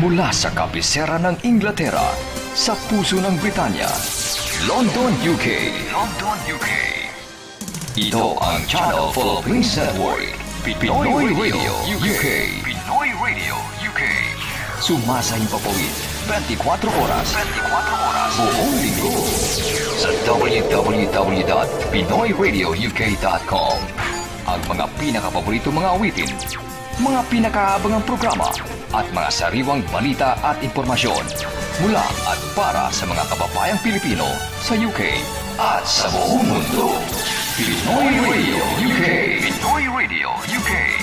Mula sa kabisera ng Inglaterra, sa puso ng Britanya, London, UK. London, UK. Ito ang Channel Philippines Network, Pinoy Radio UK. Pinoy Radio UK. Sumasahing papawid 24 oras. 24 oras. Buong linggo. Sa www.pinoyradiouk.com. Ang mga pinakapaborito mga awitin, mga pinakaabangang programa, at mga sariwang balita at impormasyon mula at para sa mga kababayang Pilipino sa UK at sa buong mundo. Pinoy Radio UK. Pinoy Radio UK.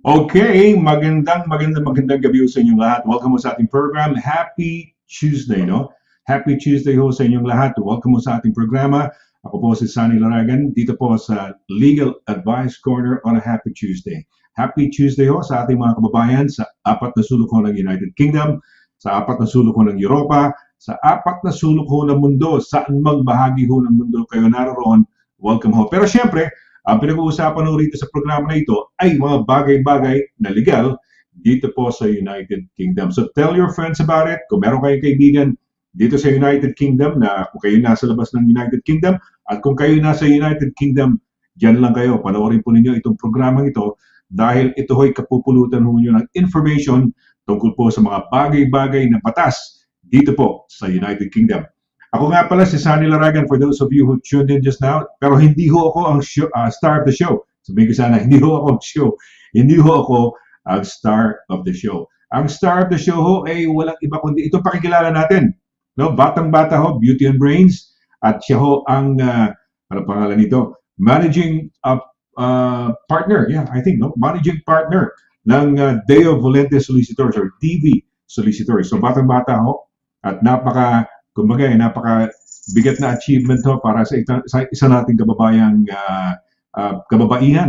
Okay, magandang gabi sa inyong lahat. Welcome mo sa ating program. Happy Tuesday, no? Happy Tuesday ho sa inyong lahat. Welcome mo sa ating programa. Ako po si SONNY LARAGAN, dito po sa Legal Advice Corner on a Happy Tuesday. Happy Tuesday ho sa ating mga kababayan sa 4 na sulok ho ng United Kingdom, sa 4 na sulok ho ng Europa, sa 4 na sulok ho ng mundo, saan mang bahagi ho ng mundo kayo naroon, welcome ho. Pero syempre, ang pinag-uusapan ho rito sa programa na ito ay mga bagay-bagay na legal dito po sa United Kingdom. So tell your friends about it. Kung meron kayong kaibigan dito sa United Kingdom, na kung kayo nasa labas ng United Kingdom, at kung kayo nasa United Kingdom, dyan lang kayo. Panoorin po ninyo itong programang ito dahil ito ay kapupulutan ho nyo ng information tungkol po sa mga bagay-bagay na batas dito po sa United Kingdom. Ako nga pala si SONNY LARAGAN, for those of you who tuned in just now, pero hindi ho ako ang star of the show. Sabihin ko sana, hindi ho ako ang show. Hindi ho ako ang star of the show. Ang star of the show ho ay walang iba kundi itong pakikilala natin. No? Batang-bata ho, Beauty and Brains, at siya ho ang, ano pangalan nito? Managing partner, yeah, I think, no? Managing partner ng Deo Volente Solicitors or DV Solicitors. So batang-bata ho, at kumbaga, napaka-bigat na achievement ho para sa isa nating kababaihan,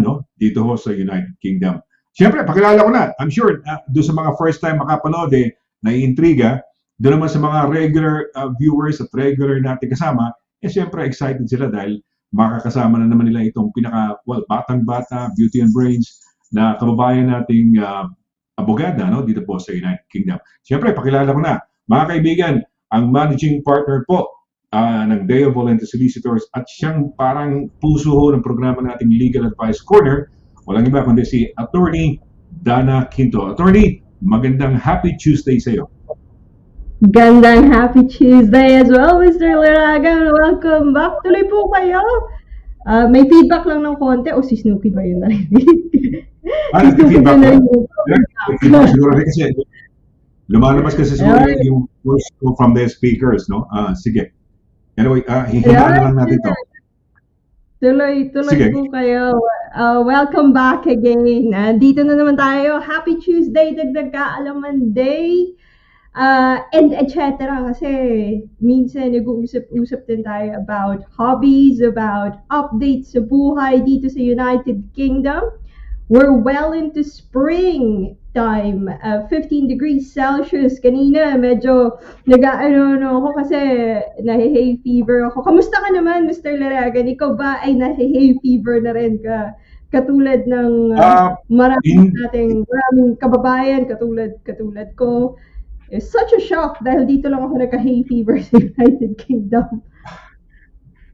no? Dito ho sa United Kingdom. Siyempre, pakilala ko na. I'm sure, doon sa mga first time makapanood, naiintriga. Doon naman sa mga regular viewers at regular natin kasama, siyempre excited sila dahil makakasama na naman nila itong batang-bata, Beauty and Brains, na kababayan nating abogada, no? Dito po sa United Kingdom. Siyempre, pakilala ko na. Mga kaibigan, ang managing partner po ng Deo Volente Solicitors at siyang parang puso ho ng programa nating Legal Advice Corner, walang iba kundi si Attorney DANNA Quinto. Attorney, magandang Happy Tuesday sa iyo. Gandang Happy Tuesday as well, Mr. LARAGAN. Welcome back. Tuloy po kayo. May feedback lang ng konti. O si Snoopy ba yun narinig? Si feedback ba? Siguro kasi lumalabas kasi siguro yung voice from the speakers, no? Sige. Anyway, hihinaan na lang natin ito. Tuloy po kayo. Welcome back again. Dito na naman tayo. Happy Tuesday, Dagdag Kaalaman Day. And etc. Kasi minsan nag-uusap-usap din tayo about hobbies, about updates sa buhay dito sa United Kingdom. We're well into spring time, 15 degrees Celsius. Kanina, medyo nag-ano ako kasi nahe-hay fever ako. Kamusta ka naman, Mr. LARAGAN? Ikaw ba ay nahe-hay fever na rin ka? Katulad ng maraming kababayan, katulad ko. It's such a shock dahil dito lang ako nagka-hay fever sa United Kingdom.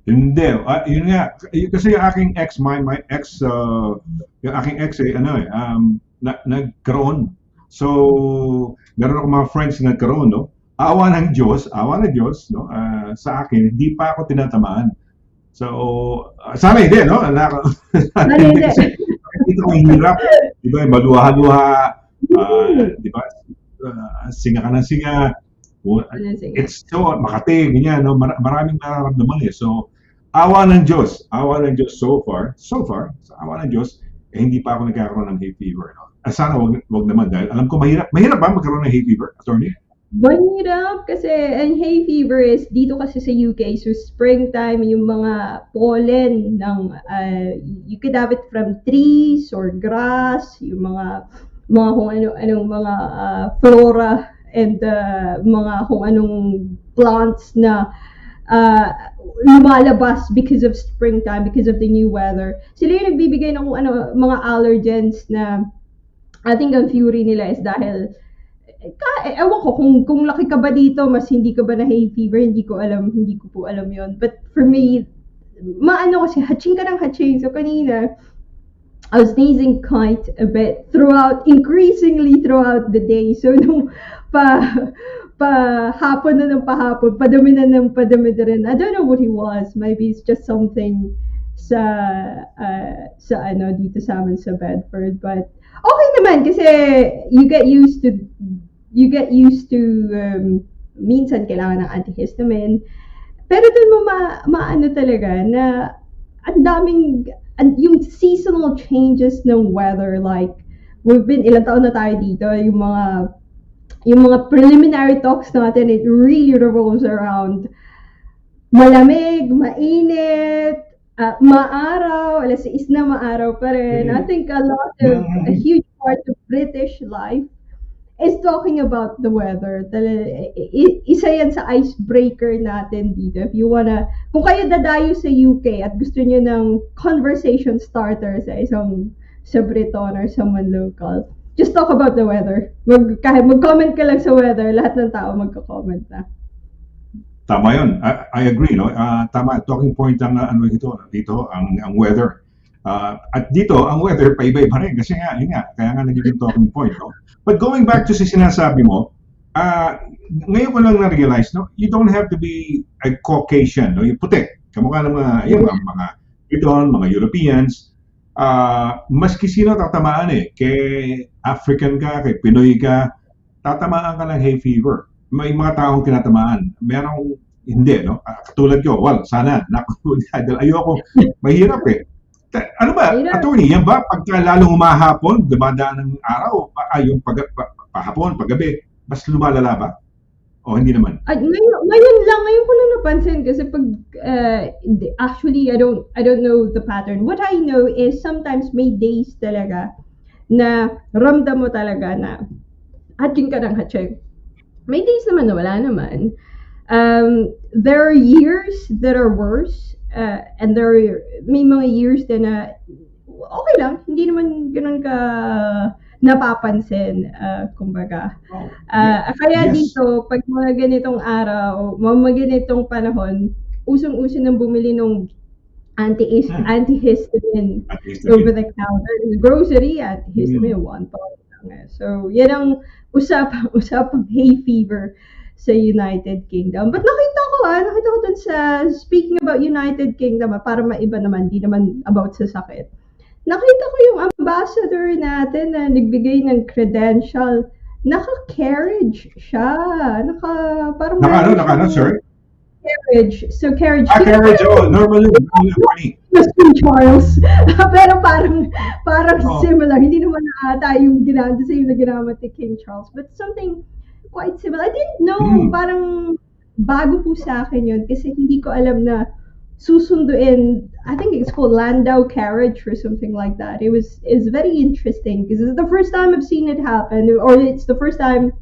Hindi, yun nga, kasi yung aking ex, yung aking ex nagkaroon. So, meron ako mga friends na nagkaroon, no? Awa ng Diyos, no? Sa akin, hindi pa ako tinatamaan. So, sana hindi, no? Hindi. Hindi kasi nakikita ko yung hirap. Di ba? Maluha-luha. Di ba? Singa ka ng singa. It's so Makati, ganyan, no? Maraming nararamdaman eh. So, awa ng Diyos so far, sa awa ng Diyos, hindi pa ako nagkakaroon ng hay fever. No? Sana wag naman dahil alam ko mahirap ba magkaroon ng hay fever, attorney? Mahirap kasi ang hay fever is dito kasi sa UK, so springtime, yung mga pollen ng you could have it from trees or grass, yung mga kung anong mga flora and mga kung anong plants na lumalabas because of springtime, because of the new weather. Sila yung nagbibigay ng kung ano, mga allergens na I think ang theory nila is dahil ewan ko kung laki ka ba dito, mas hindi ka ba na hay fever, hindi ko po alam yon. But for me, maano kasi hatching ka ng hatching. So kanina, I was sneezing quite a bit increasingly throughout the day. So nung hapon na ng pahapon, padami na rin. I don't know what it was. Maybe it's just something sa dito sa amin sa Bedford. But okay naman kasi you get used to minsan kailangan ng antihistamine. Pero dun mo maano talaga na ang daming yung seasonal changes ng weather, like ilang taon na tayo dito, yung mga preliminary talks natin, it really revolves around malamig, mainit, maaraw, alas 6 na maaraw pa rin. I think a huge part of British life is talking about the weather. Isa yan sa icebreaker natin dito. If you wanna, kung kayo dadayo sa UK at gusto niyo ng conversation starter sa Briton or someone local, just talk about the weather. Kahit mag-comment ka lang sa weather, lahat ng tao magko-comment na. Tama yun. I agree, no? Tama, talking point ang dito ang weather. At dito, ang weather, paiba-iba rin. Kasi kaya nga nagiging talking point, no? But going back to sinasabi mo, ngayon ko lang na-realize, no? You don't have to be a Caucasian, no? Yung puti. Kamukha ng mga Briton, mga Europeans. Maski sino tatamaan eh. Kay African ka, kay Pinoy ka, tatamaan ka ng hay fever. May mga taong tinatamaan. Merong hindi, no? Katulad ko, sana. Ayoko, mahirap eh. Ano ba, attorney, yan ba pagka lalong umahapon, dumadaan ng araw, yung pahapon, paggabi, mas lumalala ba? O hindi naman? Ngayon ko lang napansin kasi actually I don't know the pattern. What I know is sometimes may days talaga na ramdam mo talaga na hatching ka ng hatching. May days naman na wala naman. There are years that are worse. And may mga years din na okay lang, hindi naman ganun ka napapansin, kumbaga. Kaya dito, pag mga ganitong araw, mga ganitong panahon, usong-uso nang bumili ng antihistamine over the counter. In the grocery, antihistamine, $1 lang. So, yan ang usapang hay fever sa United Kingdom. But nakita ko dun sa, speaking about United Kingdom, para maiba naman, di naman about sa sakit. Nakita ko yung ambassador natin na nagbigay ng credential. Naka-carriage siya. Naka, sir? Carriage. So, carriage. Carriage, normally. Mas King Charles. Pero parang similar. Hindi naman ata yung ginamit ni King Charles. But something quite similar. I didn't know, parang bago po sa akin yun kasi hindi ko alam na susunduin, I think it's called Landau carriage or something like that. It's very interesting because it's the first time I've seen it happen, or it's the first time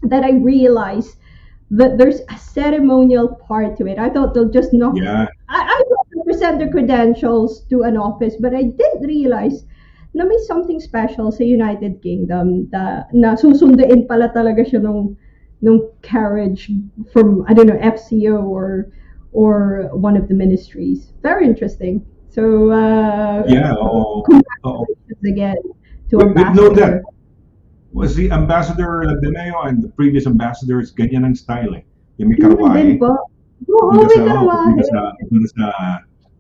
that I realized that there's a ceremonial part to it. I thought they'll just knock. Yeah. I thought they'll present their credentials to an office, but I didn't realize na may something special sa United Kingdom na susunduin pala talaga siya nung carriage from, I don't know, FCO or one of the ministries. Very interesting. So, congratulations again to Ambassador. We've known that. Was the Ambassador Daneo and the previous ambassadors ganyan ang style eh. Yung may karwahe. Oo, may karwahe.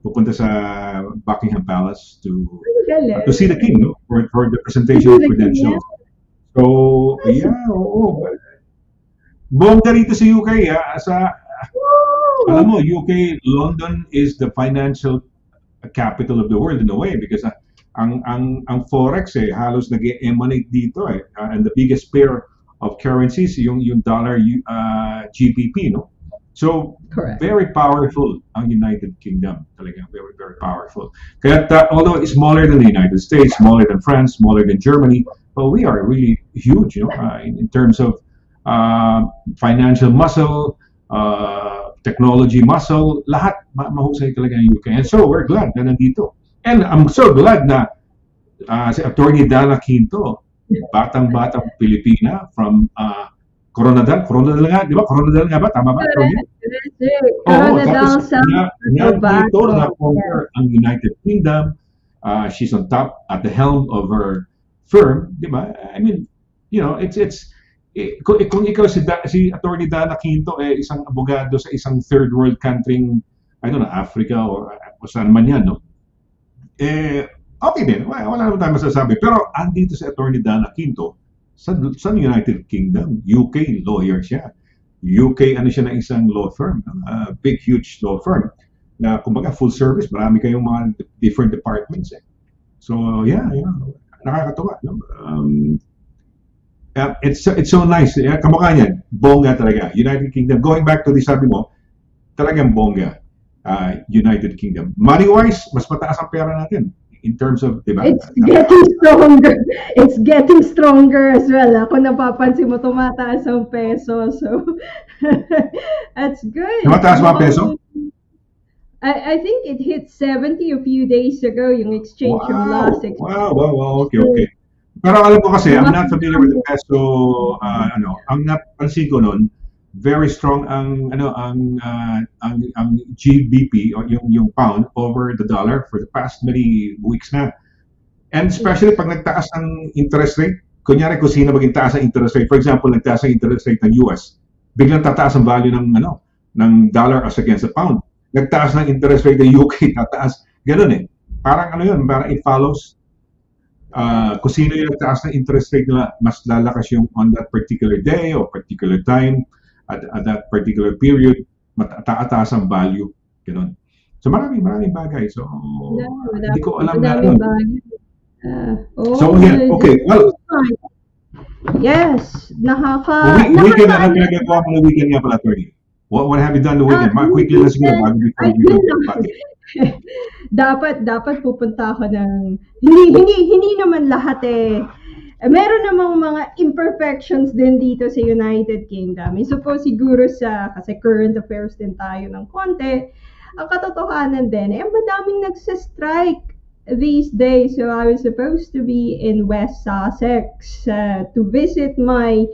pupunta sa Buckingham Palace Galing. to see the king, no? For the presentation of credentials. So, yeah, oo. Bongga rito sa UK, alam mo, UK, London is the financial capital of the world in a way because ang forex halos nag-emanate dito and the biggest pair of currencies yung dollar GBP, no? So Correct. very powerful ang United Kingdom, talagang very very powerful. Kaya although it's smaller than the United States, smaller than France, smaller than Germany, but we are really huge, you know, in terms of financial muscle, technology muscle, lahat mahusay talaga ang UK. And so we're glad na nandito. And I'm so glad na si Attorney Dana Quinto, batang-batang Pilipina from Coronadal nga, di ba? Coronadal nga ba? Tama ba? Coronadal sa dito na conquer ang United Kingdom. She's on top at the helm of her firm, di ba? I mean, you know, kung ikaw si Attorney Dana Quinto isang abogado sa isang third world country, I don't know, Africa o saan man yan, no? Okay din, wala naman tayo masasabi. Pero andito si Attorney Dana Quinto sa United Kingdom, UK lawyer siya. UK ano siya na isang law firm, big huge law firm na kumbaga full service, marami kayong mga different departments So yeah, nakakatuwa, no? It's so nice. Kamukha niyan, bongga talaga. United Kingdom. Going back to the sabi mo, talagang bongga. United Kingdom. Money-wise, mas mataas ang pera natin in terms of, di ba? It's getting stronger. It's getting stronger as well. Kung napapansin mo, tumataas ang peso. So, that's good. Tumataas ba ang peso? I think it hit 70 a few days ago, yung exchange of last exchange. Wow. Okay. Pero alam ko kasi, I'm not familiar with the peso, ang napansin ko nun, very strong ang GBP o yung pound over the dollar for the past many weeks na. And especially pag nagtaas ng interest rate, kunyari kung sino maging taas ang interest rate, for example, nagtaas ang interest rate ng US, biglang tataas ang value ng dollar as against the pound. Nagtaas ng interest rate ng UK, tataas. Ganun Parang parang it follows. Kung sino yung nagtaas ng interest rate nila, mas lalakas yung on that particular day or particular time, at that particular period, mataas ang value. Ganun. So maraming bagay. So, hindi ko alam na ano. So, yeah, okay. Well, yes. Weekend na pinagagawa mo ng weekend nga pala, attorney. What have you done the weekend? Quickly na siguro bago before we go to party. Dapat pupunta ako ng hindi naman lahat meron namang mga imperfections din dito sa United Kingdom. Suppose siguro kasi current affairs din tayo ng konti. Ang katotohanan din, ang madaming nagsa-strike these days. So I was supposed to be in West Sussex to visit my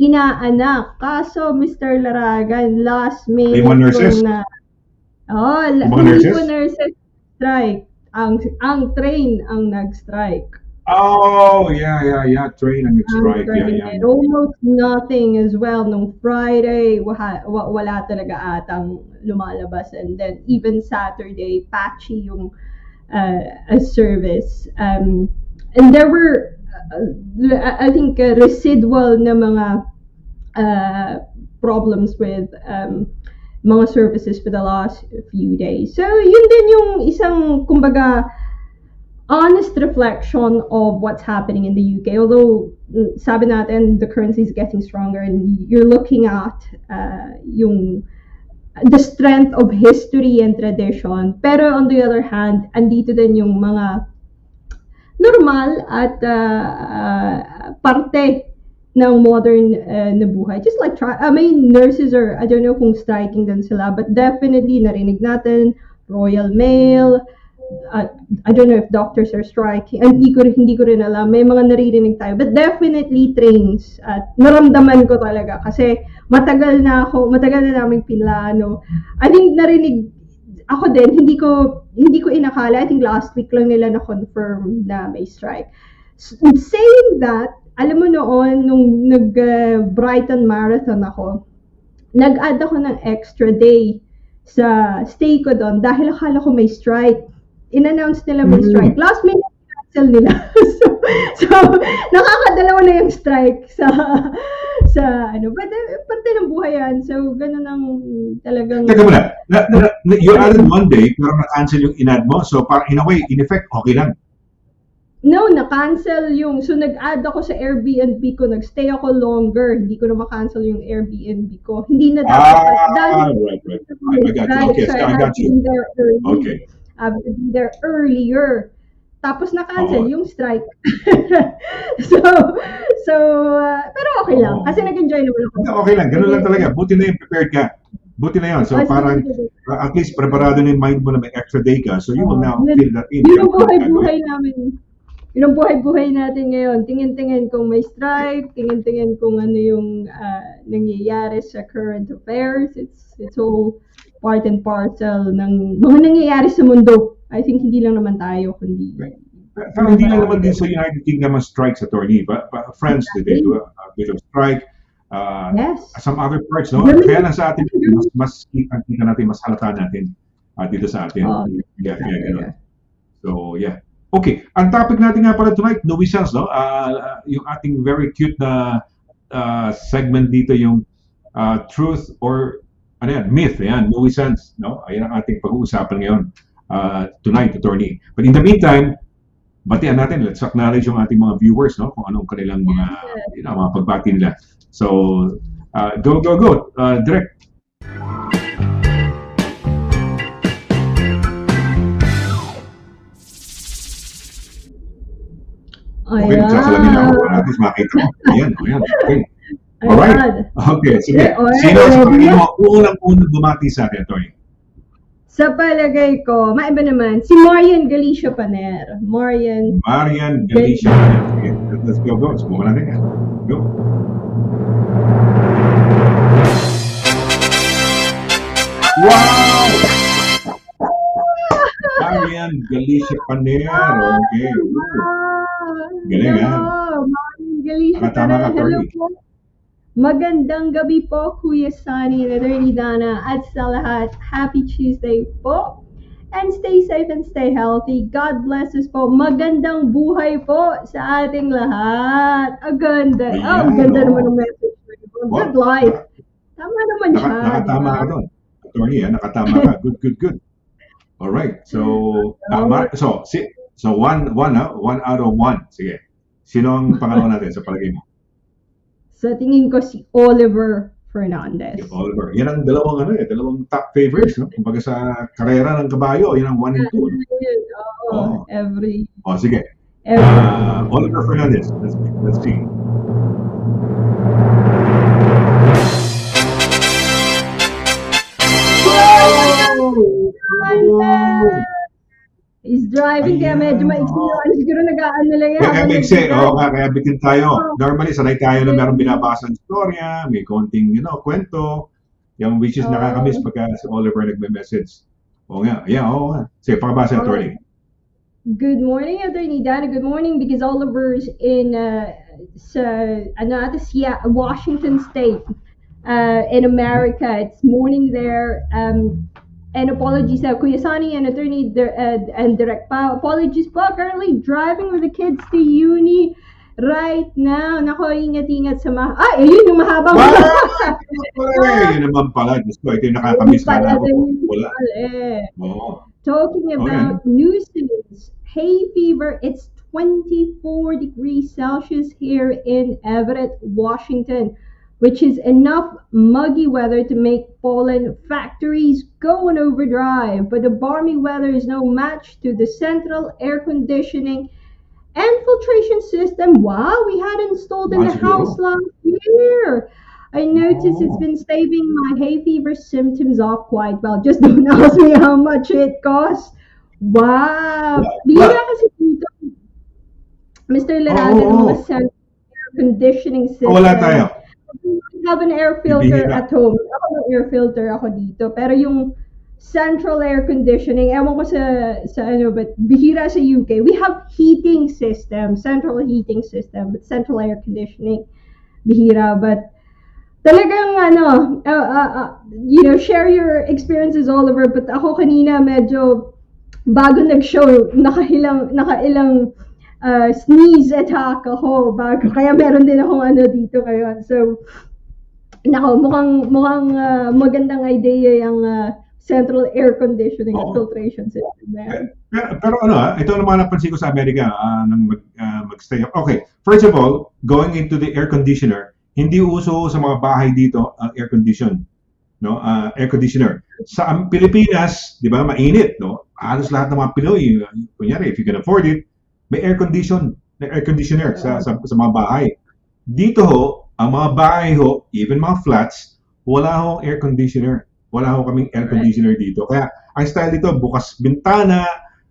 inaanak. Kaso, Mr. Laragan, last minute nurses? hindi ko nurses strike. Ang train ang nag-strike. Oh, yeah. Train ang nag-strike. Yeah. Almost nothing as well. Nung Friday, wala talaga atang lumalabas. And then even Saturday, patchy yung service. And there were, I think, residual na mga problems with mga services for the last few days. So, yun din yung isang, kumbaga, honest reflection of what's happening in the UK. Although, sabi natin, the currency is getting stronger and you're looking at the strength of history and tradition. Pero on the other hand, andito din yung mga normal at parte ng modern na buhay. Just like, nurses are, I don't know kung striking din sila, but definitely narinig natin, Royal Mail, I don't know if doctors are striking. Hindi ko rin alam. May mga naririnig tayo. But definitely trains. At naramdaman ko talaga. Kasi matagal na naming pinlano. I think narinig ako din. Hindi ko inakala. I think last week lang nila na-confirm na may strike. Saying that, alam mo noon, nung nag-Brighton Marathon ako, nag-add ako ng extra day sa stay ko doon dahil akala ko may strike. In-announce nila may strike. Last minute, cancel nila. so, nakakadalawa na yung strike sa ano. But, parte ng buhay yan. So, ganun ang talagang... Teka muna, you added one day, pero na-cancel yung in-add mo. So, in a way, in effect, okay lang. No, na-cancel yung... So, nag-add ako sa Airbnb ko. Nag-stay ako longer. Hindi ko na ma-cancel yung Airbnb ko. Hindi na dapat. Right. I got you. Okay, so I got you. Okay. I have to be there earlier. Tapos na-cancel yung strike. Pero okay lang. Kasi nag-enjoy naman ako. Okay lang. Ganun lang talaga. Buti na yung prepared ka. Buti na yun. So, parang at least preparado na yung mind mo na may extra day ka. So, you will now feel that in. Yun ang buhay-buhay namin. Yun ang buhay-buhay natin ngayon. Tingin-tingin kung may strike, tingin-tingin kung ano yung nangyayari sa current affairs. It's all part and parcel ng mga nangyayari sa mundo. I think hindi lang naman tayo, kundi... Pero hindi lang naman din sa United Kingdom ang strikes, attorney. But France, did they do a bit of strike? Yes. Some other parts, no? Kaya lang sa atin, mas kita natin, mas halata natin dito sa atin. Ganun. So, yeah. Okay, ang topic natin nga pala tonight, Nuisance, no? Yung ating very cute na segment dito, yung truth or myth, Nuisance, no? Ayan ang ating pag-uusapan ngayon tonight, attorney. But in the meantime, batian natin, let's acknowledge yung ating mga viewers, no? Kung anong kanilang mga pagbati nila. So, go, direct. Okay, nagsasalamin ako para natin makita mo. Ayan, okay. Alright. Okay, sige. Sino ang unang bumati sa akin, Tony? Sa palagay ko, maiba naman, si Marian Galicia Paner. Marian Galicia Paner. Okay, let's go. Subukan natin yan. Go. Wow! Marian Galicia Paner. Okay. Galing, Marian Galicia Paner. Hello po. Magandang gabi po, Kuya Sonny and Attorney Dana, at sa lahat, happy Tuesday po. And stay safe and stay healthy. God bless us po. Magandang buhay po sa ating lahat. Ang ganda. Ang ganda naman ng message. Good life. Tama naman siya. Nakatama ka doon. Attorney, nakatama ka. Good. Alright. So, one out of one. Sige. Sino ang pangalawa natin sa palagay mo? Sa tingin ko si Oliver Fernandez. Oliver. Yan ang dalawang top favorites, no? Kumbaga sa karera ng kabayo, yan ang 1 and 2. No? Sige. Oliver Fernandez. Let's see. He's driving, kaya medyo maiksi yun. Siguro nag-aano lang yan. Kaya bitin tayo. Normally, sanay tayo na meron binabasa ng storya, may konting, kwento, yung which is nakakamiss pagka si Oliver nagme-message. Oo nga. Sige, pakabasa, attorney. Good morning, Attorney Dana. Good morning, because Oliver's in Washington State, in America. It's morning there. And apologies sa Kuya Sonny and Attorney and Direct pa. Apologies po. Currently driving with the kids to uni right now. Nako, ingat-ingat sa ayun yung mahabang. Yun naman pala. Diyos ko, ito yung nakakamiss na ako. Wala. Talking about nuisance, hay fever. It's 24 degrees Celsius here in Everett, Washington, which is enough muggy weather to make pollen factories go on overdrive. But the balmy weather is no match to the central air conditioning and filtration system. Wow, we had installed in the house last year. I noticed it's been staving my hay fever symptoms off quite well. Just don't ask me how much it costs. Wow. Bihira kasi dito, Mr. Laragan, ng mga central air conditioning system. Wala tayo. I have an air filter at home. Ako ng air filter ako dito. Pero yung central air conditioning, ewan ko but bihira sa UK. We have heating system, central heating system, but central air conditioning, bihira. But talagang share your experiences all over. But ako kanina medyo bago nag-show, nakailang sneeze attack ako bago. Kaya meron din akong dito ngayon. So, mukhang magandang idea yung central air conditioning at filtration system na yan. Pero ito naman napansin ko sa Amerika nang mag-stay. Okay, first of all, going into the air conditioner, hindi uso sa mga bahay dito ang air condition, no? Air conditioner. Sa Pilipinas, 'di ba, mainit, no? Halos lahat ng mga Pinoy, kunyari, if you can afford it, may air conditioner sa mga bahay. Dito ang mga bahay even mga flats, wala hong air conditioner. Wala ho kaming air conditioner dito. Kaya ang style dito, bukas bintana,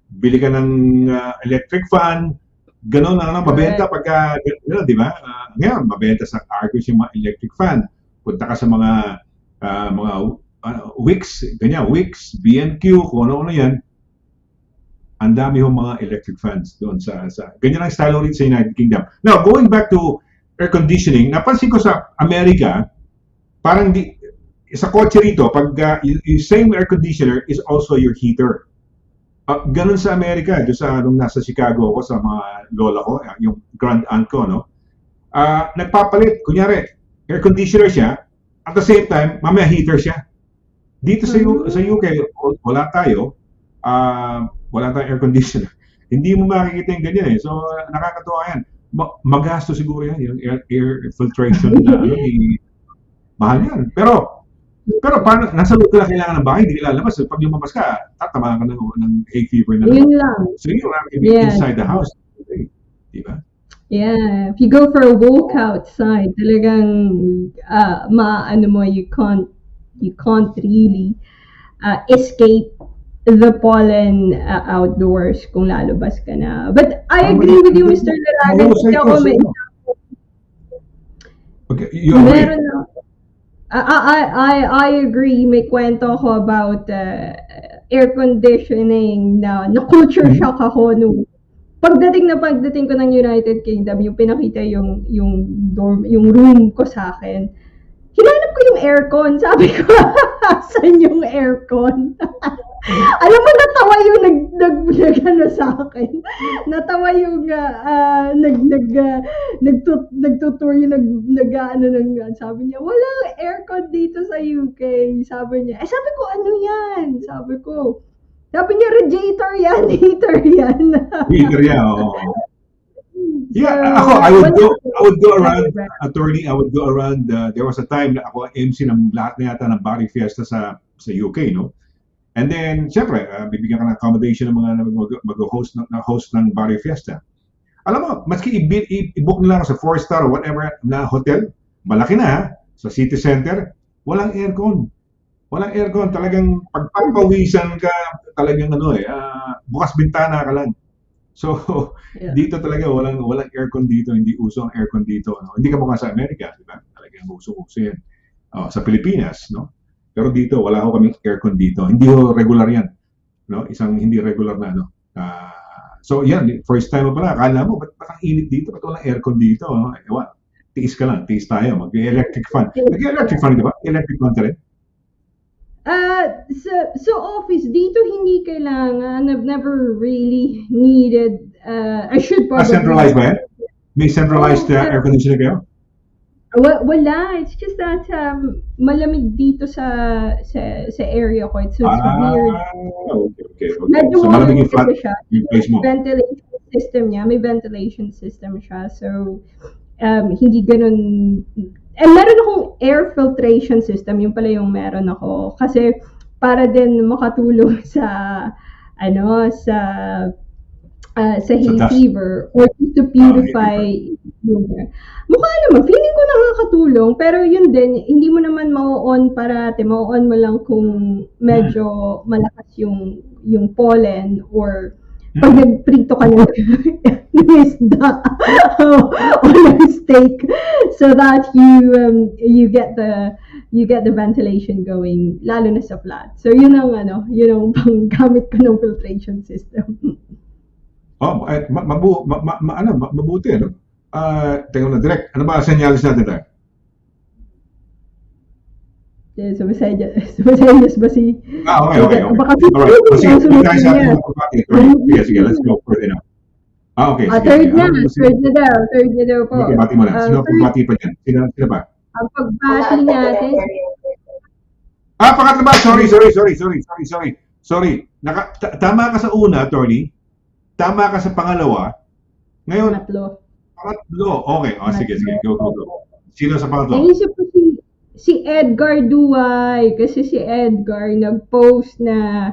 bili ka ng electric fan, gano'n na mabenta pagka, di ba? Ngayon, mabenta sa Argos yung mga electric fan. Punta ka sa mga Wix, ganyan, Wix, B&Q, kung ano-ano yan. Ang dami ho mga electric fans doon sa ganyan ang style ulit sa United Kingdom. Now, going back to air conditioning, napansin ko sa Amerika, parang sa kotse rito, pag yung same air conditioner is also your heater. Ganun sa Amerika, doon nung nasa Chicago ako sa mga lola ko, yung grand aunt ko, no? Nagpapalit, kunyari, air conditioner siya, at the same time, mamaya heater siya. Dito sa UK, wala tayong air conditioner. Hindi mo makikita yung ganyan eh. So, nakakatuwa yan. Magasto siguro yan, yung air filtration na mahal yan. Pero paano, nasa loob ka na kailangan ng bahay, hindi ka lalabas. Pag lumabas ka, tatama ka ng hay fever na Yun lang. So you have to be inside the house. Di ba? Yeah, if you go for a walk outside, talagang you can't really escape the pollen outdoors kung lalabas ka na. But I agree with you, Mr. Laragan. Okay, you agree? Meron na. I agree. May kwento ako about air conditioning na culture shock ako nung pagdating ko ng United Kingdom, yung pinakita yung room ko sa akin. Hinanap ko yung aircon. Sabi ko, saan yung aircon? Alam mo, natawa yung sa akin. Natawa yung nagtutour yung sabi niya, walang aircon dito sa UK. Sabi niya. Sabi ko, ano yan? Sabi niya, radiator yan, heater yan. Heater yan, oo. Yeah, I would go around, attorney, I would go around, there was a time na ako MC ng lahat na yata ng Bari Fiesta sa UK, no? And then, syempre, bibigyan ka ng accommodation ng mga mag-host ng Bari Fiesta. Alam mo, maski i-book nila sa 4-star or whatever na hotel, malaki na, sa city center, walang aircon. Walang aircon, talagang pagpapawisan ka, talagang bukas bintana ka lang. So, dito talaga walang aircon dito, hindi uso ang aircon dito, no? Hindi ka mukha sa Amerika, di ba? Talagang uso-uso yan. Sa Pilipinas, no? Pero dito wala ho kaming aircon dito. Hindi ho regular yan, no? Isang hindi regular na, no? So, yan, first time mo pala, akala mo, ba't ang init dito? Ba't walang aircon dito? No? Ewan, tiis ka lang, tiis tayo, mag-electric fan. Nag-electric fan, di ba? Electric fan ka rin? So office dito hindi kailangan. I've never really needed. I should probably. Centralized ba yan? May centralized air conditioner kayo? Wala. It's just that malamig dito sa area ko. It's weird. Okay. Medyo So malamig yung flat siya. yung place mo. Ventilation system niya. May ventilation system siya. So hindi ganun. Meron akong air filtration system, yung pala yung meron ako. Kasi para din makatulong sa hay fever or to purify yung air. Mukha naman, feeling ko nakakatulong, pero yun din, hindi mo naman ma-on parate, ma-on mo lang kung medyo malakas yung pollen or pag nagprito ka ng isda o ng steak, so that you get the ventilation going, lalo na sa flat. So yun ang panggamit ko ng filtration system. Mabuti, ano? Teka na, direct. Ano ba ang senyalis natin tayo? Sa Visayas ba si... Okay. Baka Alright. So, sige, sunod tayo sa niya. ating pagbati, attorney. Sige, let's go for it now. Okay, sige. Third na. Ano, Third na daw po. Okay, bati mo na. Sino First, pagbati pa dyan? Sino ba? ang pagbati natin, Pangatlo ba? Sorry. Tama ka sa una, attorney. Tama ka sa pangalawa. Ngayon, pangatlo. pangatlo. Okay. Sige. Go. Sino sa pangatlo? Naisip ko si Edgar Duay. Kasi si Edgar nag-post na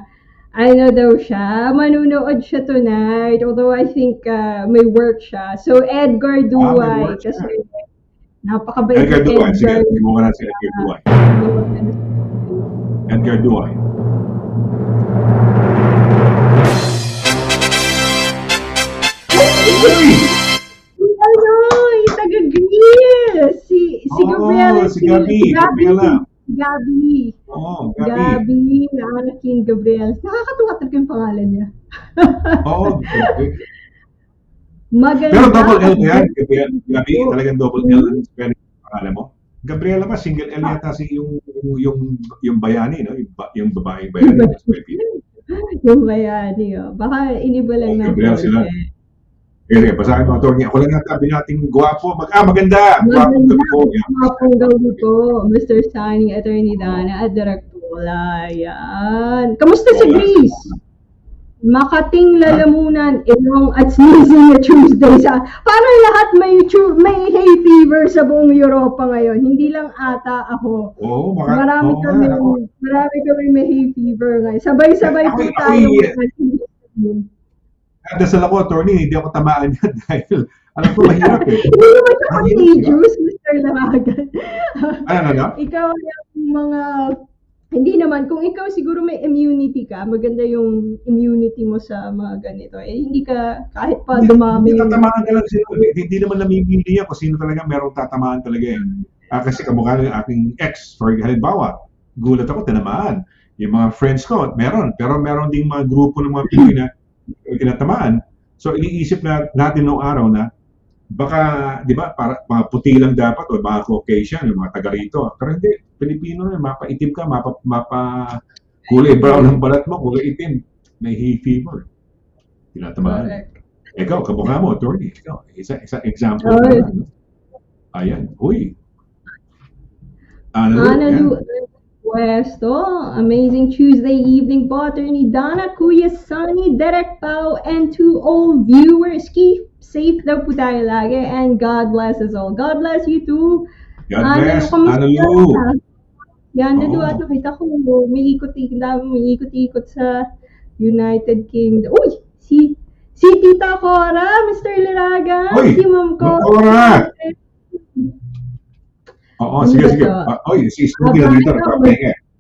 ano daw siya, manunood siya tonight. Although I think may work siya. So Edgar May Duay. work siya. Kasi napakabait Edgar ni Duay. Sige, Edgar. simulan natin si Edgar Duay. Edgar Duay. Uy! Yung taga-Greece. Si Gabriela. Si Gabi. Gabi. Gabi. Gabi, anak ni Gabriel. Nakakatuwa talaga yung pangalan niya. Okay. Maganda. Pero double L ba yan? Gabi, talagang double L ang spelling ng pangalan mo. Gabriela ba? Single L yata yung bayani, no? Yung babaeng bayani. Yung bayani, oh. Baka iniba lang ng Gabriel sila. konti. Sige, basahin mo, attorney. Ako lang natabi nating gwapo. Maganda! Gwapong gabi po. Mapong gabi po, Mr. Sonny, Attorney Dana, at Direct Paula. Yan. Kamusta si Greece? Makating lalamunan, ilong at sneezing na Tuesday. Parang lahat may hay fever sa buong Europa ngayon. Hindi lang ata ako. Marami kami may hay fever ngayon. Sabay-sabay po tayo. Dasal ako, attorney, hindi ako tamaan yan dahil alam ko mahirap eh. Hindi naman siya contagious, Mr. Laragan. Ano? Ikaw yung mga... Hindi naman. Kung ikaw siguro may immunity ka, maganda yung immunity mo sa mga ganito. Hindi ka kahit pa dumami. Hindi tatamaan ka lang sila. Hindi naman namimili yan kung sino talaga merong tatamaan talaga eh. Kasi kamukha ng aking ex, for halimbawa, gulat ako, tinamaan. Yung mga friends ko, meron. Pero meron ding mga grupo ng mga Pinoy na tinatamaan. So iniisip natin noong araw na baka, di ba, para mga puti lang dapat o mga Caucasian, yung mga taga rito. Pero hindi, Pilipino na, mapaitim ka, kulay brown ang balat mo, kulay itim. May hay fever. Tinatamaan. Ikaw, kamukha mo, attorney. Ikaw, isa example. Ayan. Uy. Ano? Puesto, amazing Tuesday evening po, Attorney Dana, Kuya Sonny, Derek Pao, and to all viewers, keep safe daw po tayo lagi, and God bless us all. God bless you too. God bless. Ano? Yan, at nakita ko, may ikot-ikot sa United Kingdom. Uy! Si Tita Cora, Mr. Laragan, si Ma'am Cora. Sige. Si Snooki na dito.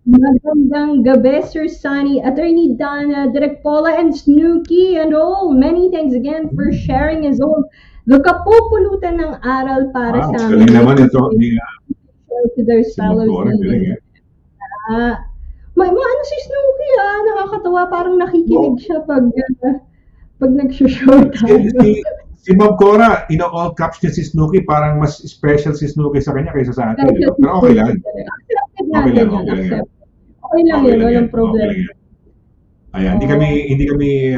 Magandang gabi, Sir Sonny, Attorney Dana, Direk Paula, and Snooki, and all. Many thanks again for sharing as all. Kapupulutan ng aral para sa amin. Galing naman ito. To their fellows. Ano si Snooki nakakatawa, parang nakikinig siya pag nag-show tayo. Si Ma'am Cora, all caps niya si Snooki, parang mas special si Snooki sa kanya kaysa sa atin. Pero okay lang. Okay lang yun, walang problema. Ayan, hindi kami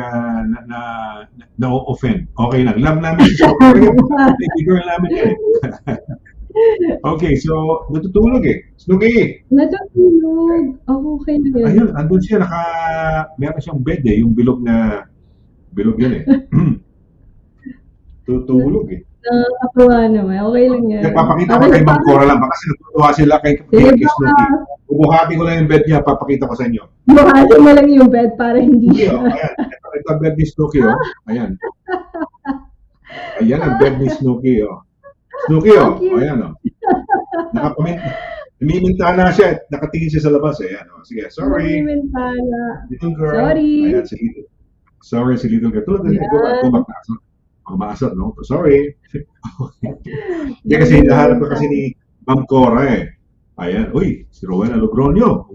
na-offend. Okay lang. Love namin si Snooki. Baby girl namin yan. Okay, so natutulog eh. Snooki! Natutulog. Okay na yun. Ayun, andun siya, meron siyang bed eh, yung bilog yan eh. Tutulog eh. Nakakatuwa naman. Okay lang yan. Papakita ko kay Ma'am Cora lang. Baka natutuwa sila kay Snooki. Bubuhati ko lang yung bed niya. Papakita ko sa inyo. Buhati mo lang yung bed para hindi siya. Ayan. Ito ang bed ni Snooki. Ayan. Ayan ang bed ni Snooki. Snooki. Ayan. Namimintana siya. Nakatingin siya sa labas. Ayan. Sige. Sorry. Namimintana. Little girl. Sorry. Ayan. Sorry si little girl. Tulad na go back na. Maasot, no? Sorry. Hindi kasi nahanap ko kasi ni Ma'am Cora eh. Ayan. Uy, si Rowena Logronio.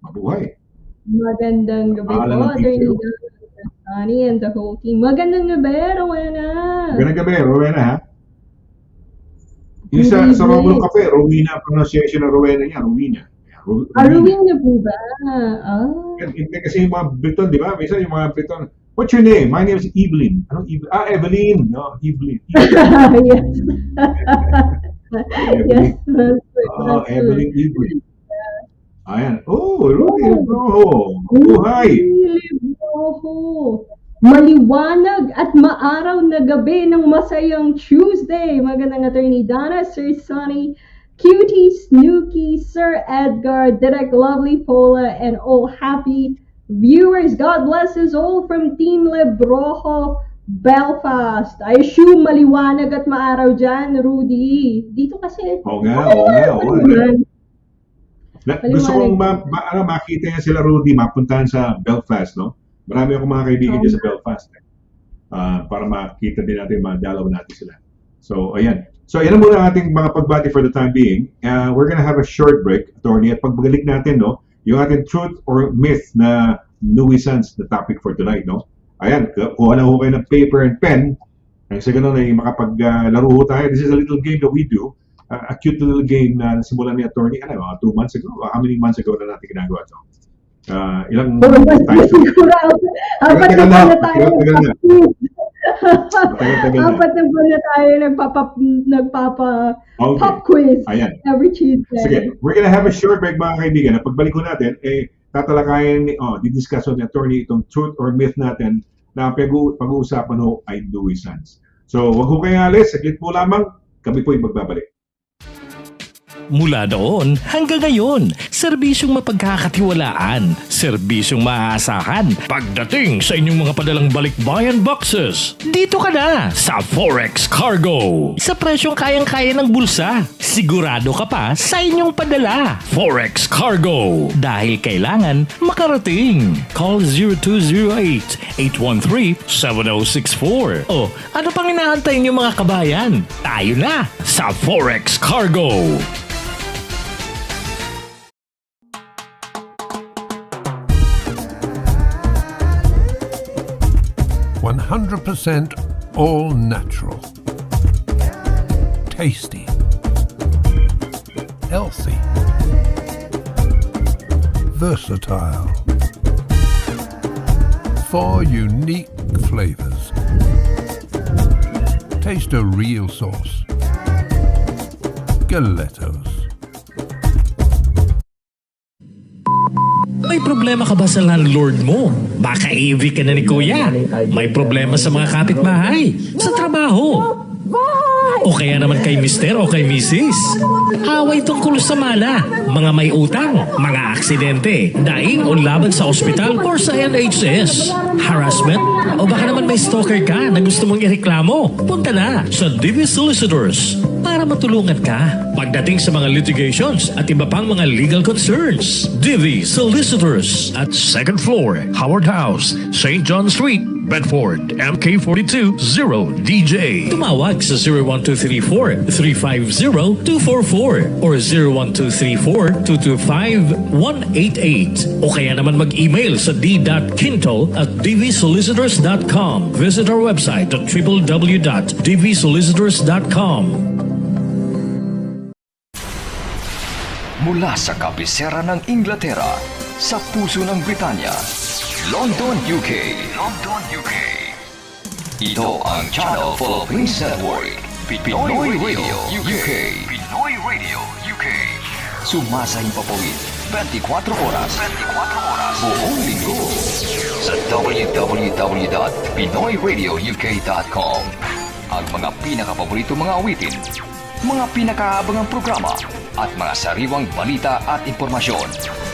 Mabuhay. Magandang gabi po, Attorney Sonny and the whole team. Magandang gabi, Rowena. Magandang gabi, Rowena, ha? Yung sa Romulo Cafe, Rowena, pronunciation ng Rowena niya, Rowena. Aruwin na po ba? Hindi kasi yung mga Briton, di ba? Minsan yung mga Briton, what's your name? My name is Evelyn. Anong Evelyn? Evelyn. No, Evelyn. Yes. Evelyn. That's Evelyn good. Evelyn. Ayan. Rudy Broho. Hi. Broho. Maliwanag at maaraw na gabi ng masayang Tuesday. Magandang attorney Dana, Sir Sonny, Cutie, Snooky, Sir Edgar, Direct Lovely Paula, and all happy viewers. God bless us all from Team Lebrojo, Belfast. I assume maliwanag at maaraw dyan, Rudy. Dito kasi. Oo nga. Gusto kong makita niya sila, Rudy, mapuntahan sa Belfast, no? Marami akong mga kaibigan dyan sa Belfast. Para makita din natin, madalaw natin sila. So, ayan. So, yan muna ating mga pagbati for the time being. We're gonna have a short break, attorney, at pagbalik natin, no? Yung ating truth or myth na nuisance na topic for tonight, no? Ayan, kuha na ho kayo ng paper and pen. Sa ganun ay makapaglaro ho tayo. This is a little game that we do. A cute little game na nasimulan ni attorney, 2 months ago? How many months ago na natin ginagawa ito? Ilang times? Apat na buwan na tayo. Apat na buwan na tayo nagpapa-pop quiz every Tuesday. Sige, we're gonna have a short break, mga kaibigan. Pagbalik ko natin, tatalakayin, didiscuss ni attorney itong truth or myth natin na pag-uusapan ho ay nuisance. So, wag ho kayong alis. Saglit po lamang. Kami po yung magbabalik. Mula doon hanggang ngayon, serbisyong mapagkakatiwalaan, serbisyong maaasahan pagdating sa inyong mga padalang balikbayan boxes. Dito ka na sa Forex Cargo. Sa presyong kayang-kaya ng bulsa, sigurado ka pa sa inyong padala. Forex Cargo. Dahil kailangan makarating. Call 0208-813-7064. O ano pang inaantay niyo mga kabayan? Tayo na sa Forex Cargo. 100% all natural, tasty, healthy, versatile, 4 unique flavors. Taste a real sauce. Galettos. May problema ka ba sa landlord mo? Baka AV ka na ni Kuya. May problema sa mga kapitbahay, sa trabaho. O kaya naman kay Mister o kay Mrs. Away tungkol sa mala, mga may utang, mga aksidente, daing o laban sa ospital or sa NHS, harassment, o baka naman may stalker ka na gusto mong ireklamo. Punta na sa DV Solicitors para matulungan ka pagdating sa mga litigations at iba pang mga legal concerns. DV Solicitors at 2nd floor, Howard House, St. John Street, Bedford, MK42 0DJ. Tumawag sa 01234-350-244 or 01234-225-188 o kaya naman mag-email sa d.quinto@dvsolicitors.com. Visit our website at www.dvsolicitors.com. Mula sa kabisera ng Inglaterra, sa puso ng Britanya, London, UK. London, UK. Ito ang Channel Philippines Network, Pinoy Radio UK. Pinoy Radio UK. Sumasahing papawid 24 oras. 24 oras. Buong linggo. Sa www.pinoyradiouk.com. Ang mga pinakapaborito mga awitin, mga pinakaabangang programa, at mga sariwang balita at impormasyon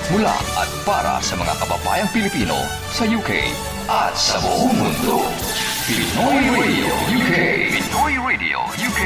mula at para sa mga kababayang Pilipino sa UK at sa buong mundo. Pinoy Radio UK. Pinoy Radio UK.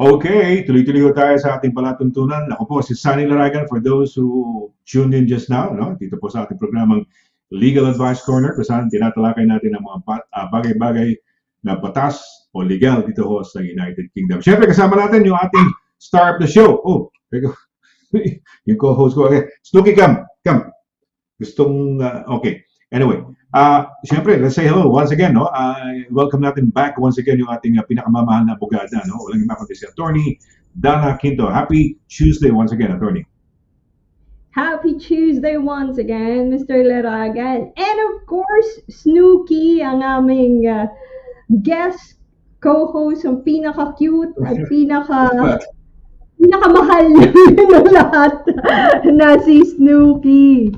Okay, tuloy-tuloy ho tayo sa ating palatuntunan. Ako po si Sonny Laragan, for those who tuned in just now, no? Dito po sa ating programang Legal Advice Corner, kung saan tinatalakay natin ang mga bagay-bagay na batas o legal dito ho sa United Kingdom. Siyempre, kasama natin yung ating star of the show. Oh, yung co-host ko. Okay. Snooki, come. Gustong, okay. Anyway, siyempre, let's say hello once again, no? Welcome natin back once again yung ating pinakamamahal na abogada, no? Walang iba kundi si Attorney DANNA QUINTO. Happy Tuesday once again, Attorney. Happy Tuesday once again, Mr. Laragan. And of course, Snooki, ang aming guest co-host, ang pinaka-cute at pinakamahal ng lahat na si Snooki.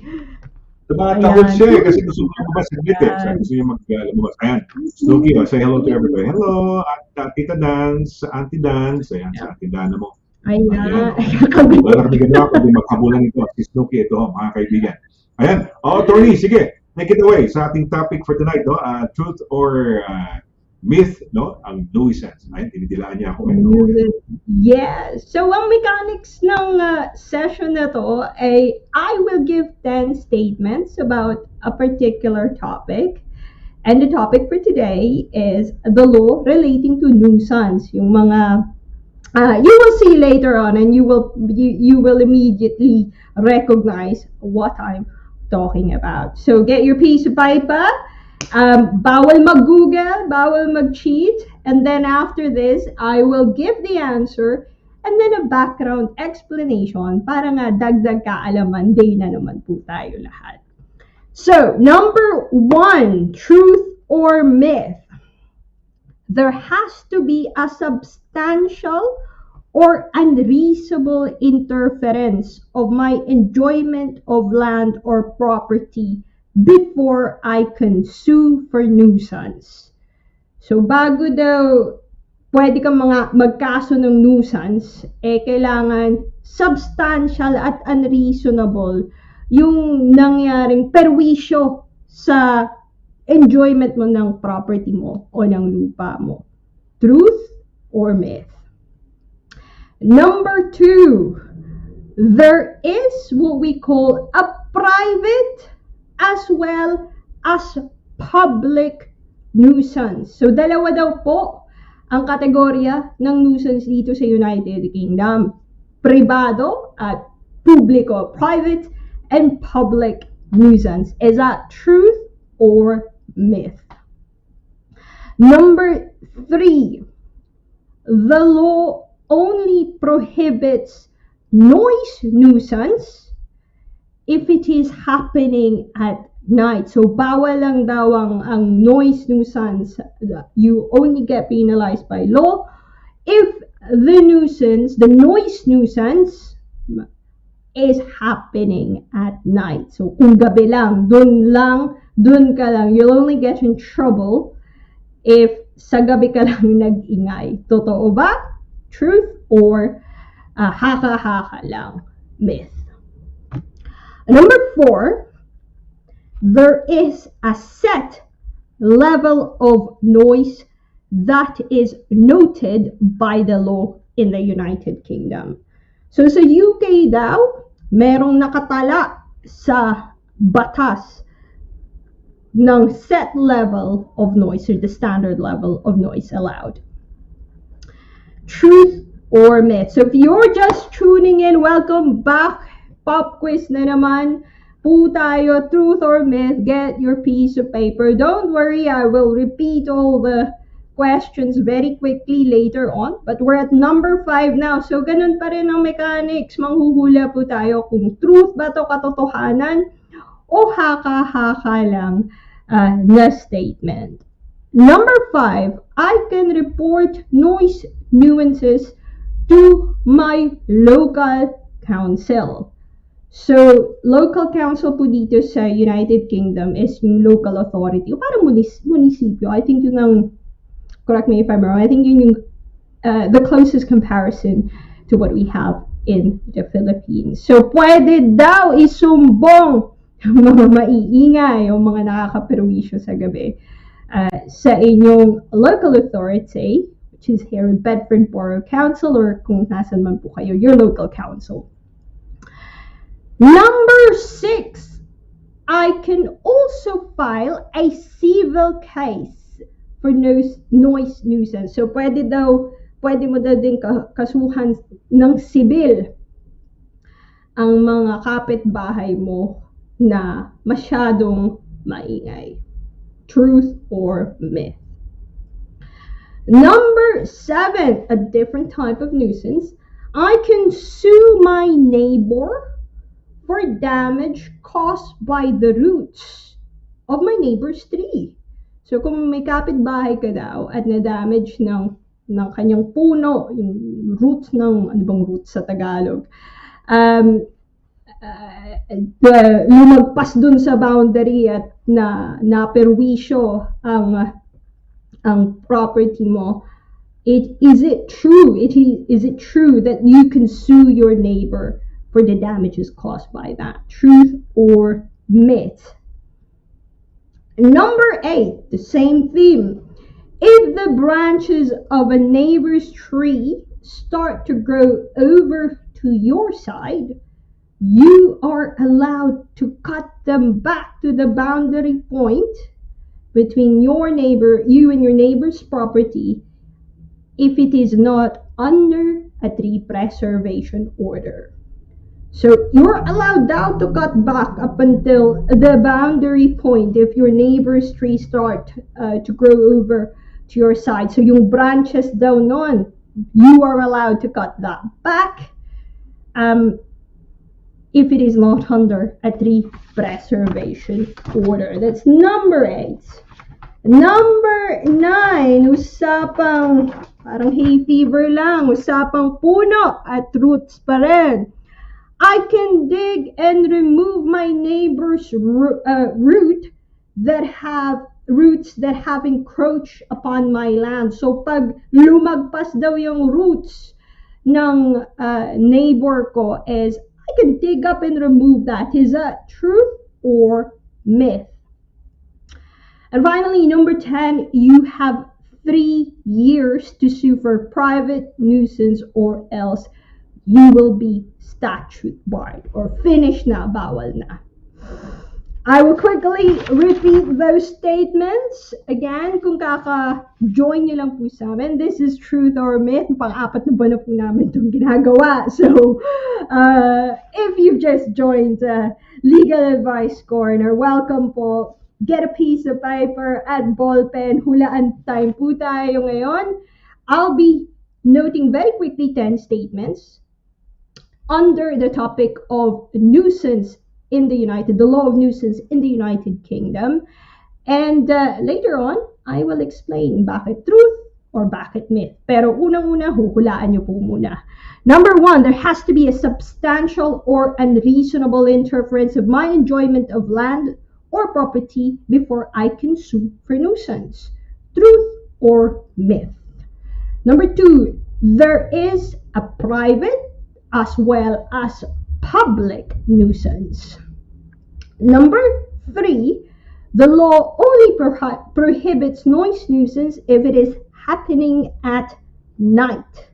Tumatahod siya kasi gusto niya lumabas sa glit eh. Gusto niya lumabas. Ayan, Snooki, say hello to everybody. Hello, Tita Dance, Auntie Dance. Ayan, sa Auntie Dana mo. Ayan. Wala kami ganawa kundi maghabulan ito. Si Snooki, ito, mga kaibigan. Ayan, Attorney, sige, take it away sa ating topic for tonight, no? Truth or myth, no? Ang nuisance. Ayan, tinidilaan niya ako. Yes. So, ang mechanics ng session na to ay I will give 10 statements about a particular topic. And the topic for today is the law relating to nuisance. Yung mga you will see later on, and you will immediately recognize what I'm talking about. So get your piece of paper. Bawal mag-Google, bawal mag-cheat, and then after this, I will give the answer and then a background explanation para nga dagdag kaalaman, day na naman po tayo lahat. So, number 1, truth or myth. There has to be a substantial or unreasonable interference of my enjoyment of land or property before I can sue for nuisance. So, bago daw pwede kang magkaso ng nuisance, kailangan substantial at unreasonable yung nangyaring perwisyo sa enjoyment mo ng property mo o ng lupa mo. Truth or myth? Number 2, there is what we call a private as well as public nuisance. So, dalawa daw po ang kategorya ng nuisance dito sa United Kingdom. Privado at publiko. Private and public nuisance. Is that truth or myth? Number 3, the law only prohibits noise nuisance if it is happening at night. So, bawal lang daw ang noise nuisance. You only get penalized by law if the noise nuisance is happening at night. So, kung gabi lang, dun ka lang. You'll only get in trouble if sa gabi ka lang nag-ingay. Totoo ba? Truth or haka-haka lang? Myth. Number 4, there is a set level of noise that is noted by the law in the United Kingdom. So sa UK daw, merong nakatala sa batas ng set level of noise or the standard level of noise allowed. Truth or myth? So if you're just tuning in, welcome back. Pop quiz na naman po tayo. Truth or myth? Get your piece of paper. Don't worry, I will repeat all the questions very quickly later on. But we're at number 5 now. So ganun pa rin ang mechanics. Manghuhula po tayo kung truth ba to, katotohanan, o haka-haka lang na statement. Number 5, I can report noise nuisances to my local council. So, local council po dito sa United Kingdom is yung local authority o parang munisipyo. I think yun ang, correct me if I'm wrong, I think yun yung the closest comparison to what we have in the Philippines. So, pwede daw isumbong yung mga maiingay o mga nakakaperwisyo sa gabi sa inyong local authority, which which is here in Bedford Borough Council, or kung nasan man po kayo, your local council. Number 6, I can also file a civil case for noise nuisance. So pwede mo daw din kasuhan ng sibil ang mga kapitbahay mo na masyadong maingay. Truth or myth? Number 7, a different type of nuisance. I can sue my neighbor for damage caused by the roots of my neighbor's tree. So kung may kapitbahay ka daw at na-damage ng kanyang puno, yung roots ng, ano bang roots sa Tagalog, lumagpas dun sa boundary at naperwisyo ang property mo, is it true that you can sue your neighbor for the damages caused by that? Truth or myth? Number 8, the same theme. If the branches of a neighbor's tree start to grow over to your side, you are allowed to cut them back to the boundary point between you and your neighbor's property if it is not under a tree preservation order. So you're allowed now to cut back up until the boundary point if your neighbor's tree start to grow over to your side. So yung branches daw nun, you are allowed to cut that back if it is not under a tree preservation order. That's number 8. Number 9, usapang parang hay fever lang, usapang puno at roots pa rin. I can dig and remove my neighbor's roots that have encroached upon my land. So pag lumagpas daw yung roots ng neighbor ko, is I can dig up and remove that. Is that truth or myth? And finally, number 10, you have 3 years to sue for private nuisance, or else you will be statute barred, or finish na, bawal na. I will quickly repeat those statements. Again, kung kaka-join nyo lang po sa amin, this is truth or myth. Pang-apat na buwan na po namin itong ginagawa. So, if you've just joined Legal Advice Corner, welcome po. Get a piece of paper at ballpen. Hulaan time po tayo ngayon. I'll be noting very quickly 10 statements under the topic of nuisance in the law of nuisance in the United Kingdom. And later on, I will explain bakit truth or bakit myth. Pero unang-una, huhulaan nyo po muna. Number 1, there has to be a substantial or unreasonable interference of my enjoyment of land or property before I can sue for nuisance. Truth or myth? Number 2, there is a private as well as public nuisance. Number 3, the law only prohibits noise nuisance if it is happening at night.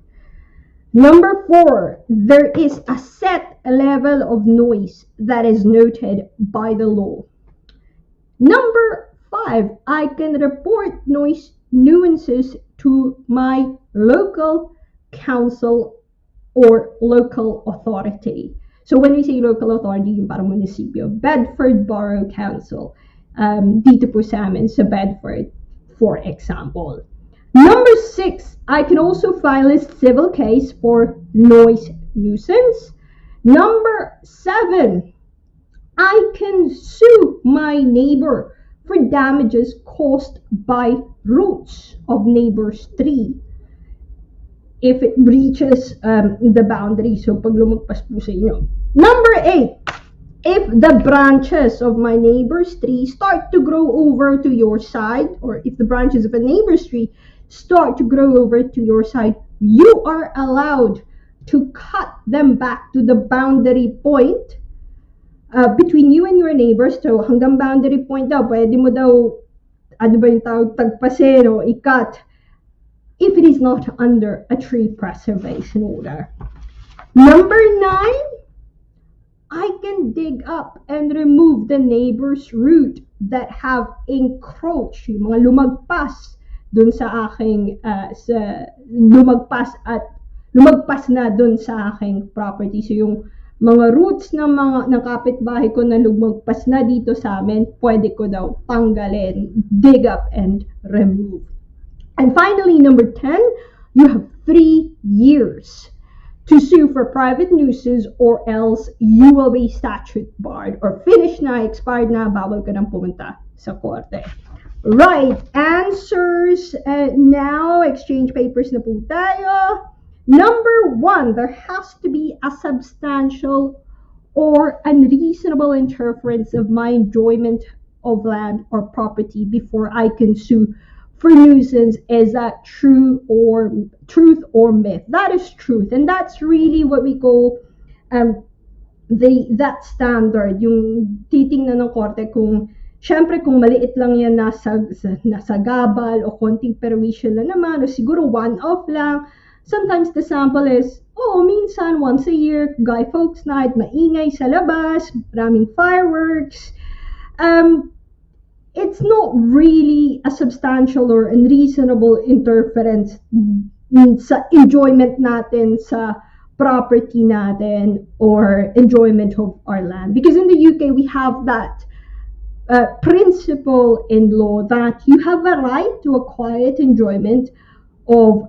Number 4, there is a set level of noise that is noted by the law. Number 5, I can report noise nuisances to my local council or local authority. So when we say local authority, yung parang munisipyo, Bedford Borough Council, dito po sa amin sa Bedford, for example. Number 6, I can also file a civil case for noise nuisance. Number 7, I can sue my neighbor for damages caused by roots of neighbor's tree if it breaches the boundary. So pag lumagpas po sa inyo. Number 8, if the branches of my neighbor's tree start to grow over to your side, or if the branches of a neighbor's tree start to grow over to your side, you are allowed to cut them back to the boundary point between you and your neighbors. So hanggang boundary point daw, pwede mo daw, ano ba yung tawag, tagpasin o i-cut. if it is not under a tree preservation order. Number 9, I can dig up and remove the neighbor's root that have encroached, yung mga lumagpas dun sa aking, lumagpas na dun sa aking property. So yung mga roots ng kapitbahay ko na lumagpas na dito sa amin, pwede ko daw tanggalin, dig up and remove. And finally, number 10, you have 3 years to sue for private nuisance, or else you will be statute barred, or finish na, expired na, bawal ka nang pumunta sa korte. Right, answers now, exchange papers na po tayo. Number 1, there has to be a substantial or unreasonable interference of my enjoyment of land or property before I can sue for nuisance. Is that truth or myth? That is truth, and that's really what we call that standard. Yung titingnan ng korte kung syempre kung maliit lang yan nasa gabal o konting perwisyo lang naman o siguro one-off lang. Sometimes the sample is, minsan once a year, Guy Fawkes Night, maingay sa labas, maraming fireworks. It's not really a substantial or unreasonable interference sa enjoyment natin sa property natin or enjoyment of our land. Because in the UK, we have that principle in law that you have a right to a quiet enjoyment of,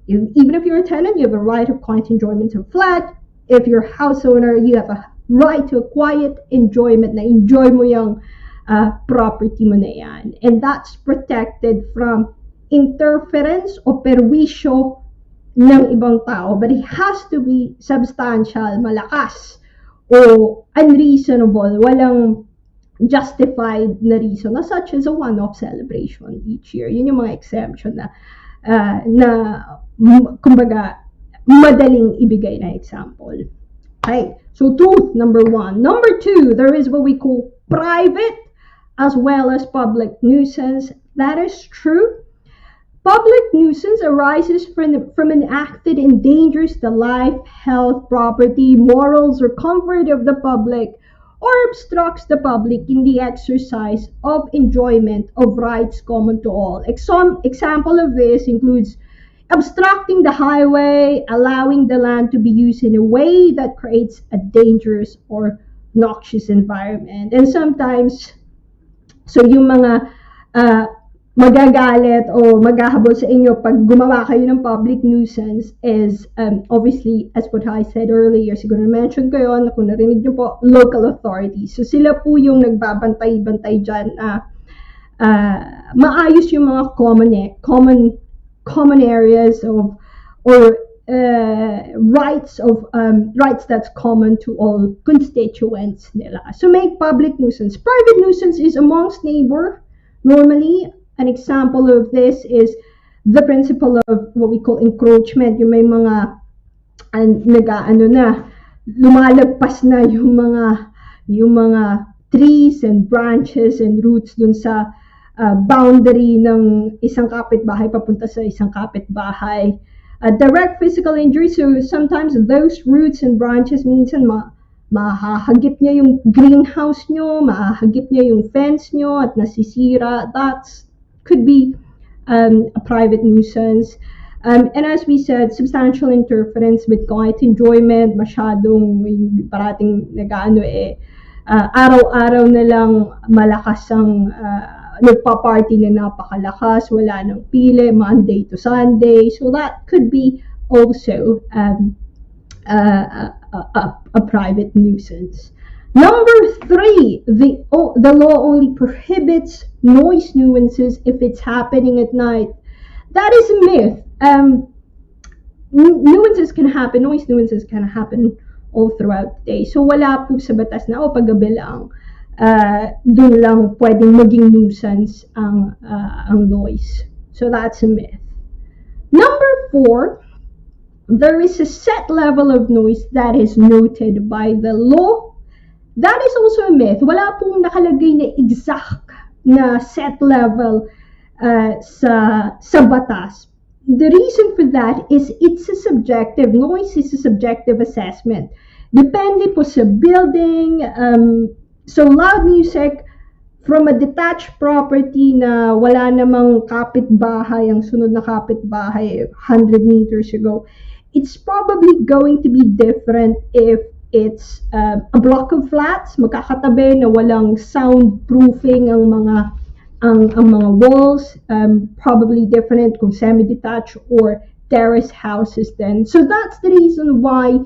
even if you're a tenant, you have a right of quiet enjoyment of flat. If you're a house owner, you have a right to a quiet enjoyment na enjoy mo yung property mo na yan. And that's protected from interference o perwisyo ng ibang tao. But it has to be substantial, malakas, o unreasonable, walang justified na reason, such as a one-off celebration each year. Yun yung mga exemption na kumbaga, madaling ibigay na example. Okay, so truth, number 1. Number 2, there is what we call private as well as public nuisance. That is true. Public nuisance arises from an act that endangers the life, health, property, morals, or comfort of the public, or obstructs the public in the exercise of enjoyment of rights common to all. Example of this includes obstructing the highway, allowing the land to be used in a way that creates a dangerous or noxious environment. And sometimes, so yung mga magagalit o maghahabol sa inyo pag gumawa kayo ng public nuisance is obviously, as what I said earlier, siguro na-mention ko yun, kung narinig nyo po, local authorities. So sila po yung nagbabantay-bantay dyan na maayos yung mga common areas of or rights that's common to all constituents nila. So make public nuisance. Private nuisance is amongst neighbor. Normally, an example of this is the principle of what we call encroachment. Yung may mga lumalagpas na yung mga trees and branches and roots dun sa boundary ng isang kapitbahay papunta sa isang kapitbahay. Direct physical injury, so sometimes those roots and branches minsan mahahagip niya yung greenhouse nyo, mahahagip niya yung fence nyo at nasisira. That could be a private nuisance. And as we said, substantial interference with quiet enjoyment, masyadong parating araw-araw na lang malakas ang nagpa-party na napakalakas, wala nang pili, Monday to Sunday. So that could be also a private nuisance. Number 3, the law only prohibits noise nuisances if it's happening at night. That is a myth. Nuisances can happen, noise nuisances can happen all throughout the day. So wala po sa batas na paggabi lang. Dun lang pwedeng maging nuisance ang noise. So that's a myth. Number 4, there is a set level of noise that is noted by the law. That is also a myth. Wala pong nakalagay na exact na set level sa batas. the reason for that is noise is a subjective assessment. Depende po sa building. So loud music from a detached property na wala namang kapitbahay, ang sunod na kapitbahay 100 meters ago, it's probably going to be different if it's a block of flats, magkakatabi na walang soundproofing ang mga walls, probably different kung semi-detached or terrace houses then. So that's the reason why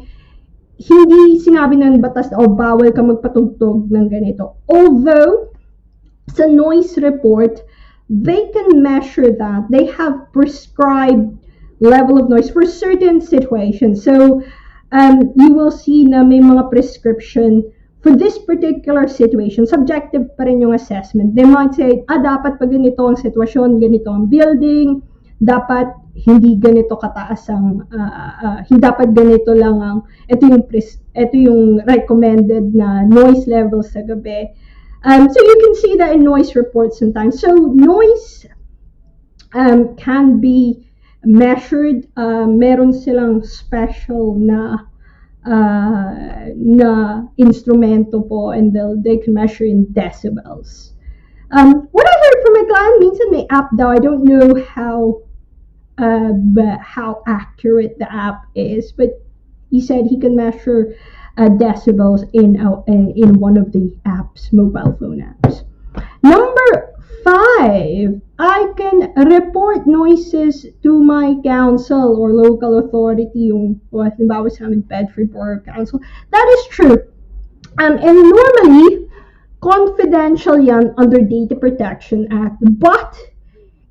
hindi sinabi ng batas na bawal ka magpatugtog ng ganito. Although, sa noise report, they can measure that. They have prescribed level of noise for certain situations. So, you will see na may mga prescription for this particular situation. Subjective pa rin yung assessment. They might say, dapat pag ganito ang sitwasyon, ganito ang building, dapat hindi ganito kataas ang, hindi dapat ganito lang ang, ito yung recommended na noise level sa gabi. So you can see that in noise reports sometimes. So noise can be measured. Meron silang special na instrumento po, and they can measure in decibels. What I heard from my client minsan may app daw. I don't know how accurate the app is, but he said he can measure decibels in one of the apps, mobile phone apps. Number 5, I can report noises to my council or local authority, yung halimbawa sa amin Bedford Borough Council. That is true. And normally, confidential yan under Data Protection Act. But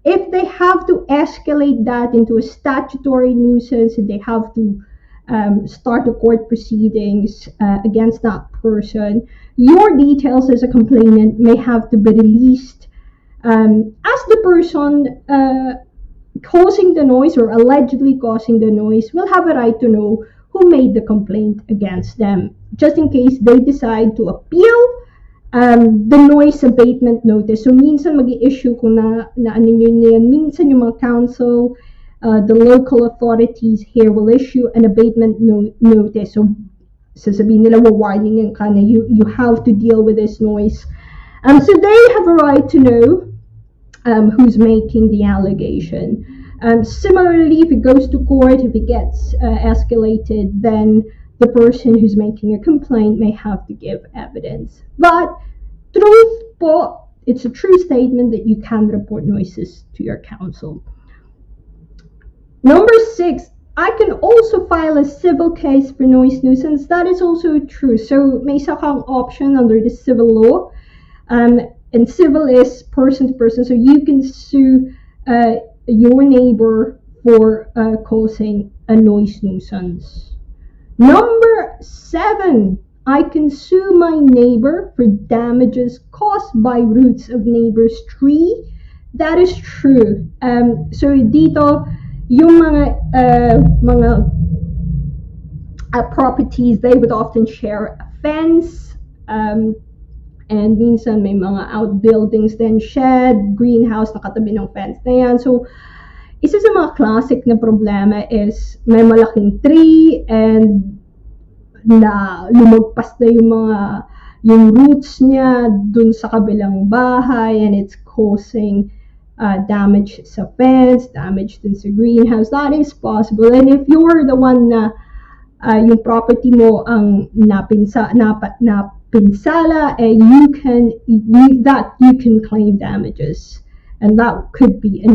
if they have to escalate that into a statutory nuisance, and they have to start a court proceedings against that person, your details as a complainant may have to be released as the person causing the noise or allegedly causing the noise will have a right to know who made the complaint against them, just in case they decide to appeal the noise abatement notice. So minsan mag-i-issue kung na ano yun, minsan yung mga council, the local authorities here will issue an abatement notice. So sasabihin nila, warning ka na you have to deal with this noise. So they have a right to know who's making the allegation. Similarly, if it goes to court, if it gets escalated, then the person who's making a complaint may have to give evidence. But truth po, it's a true statement that you can report noises to your council. Number 6, I can also file a civil case for noise nuisance. That is also true. So may isa kang option under the civil law. And civil is person to person. So you can sue your neighbor for causing a noise nuisance. Number 7, I can sue my neighbor for damages caused by roots of neighbor's tree. That is true. So dito, yung mga properties, they would often share a fence, and minsan may mga outbuildings din, shed, greenhouse, nakatabi ng fence na yan. So, isa sa mga classic na problema is may malaking tree and na lumagpas na yung roots niya dun sa kabilang bahay, and it's causing damage sa fence, damage dun sa greenhouse. That is possible. And if you're the one na yung property mo ang napinsala, you can claim damages. And that could be a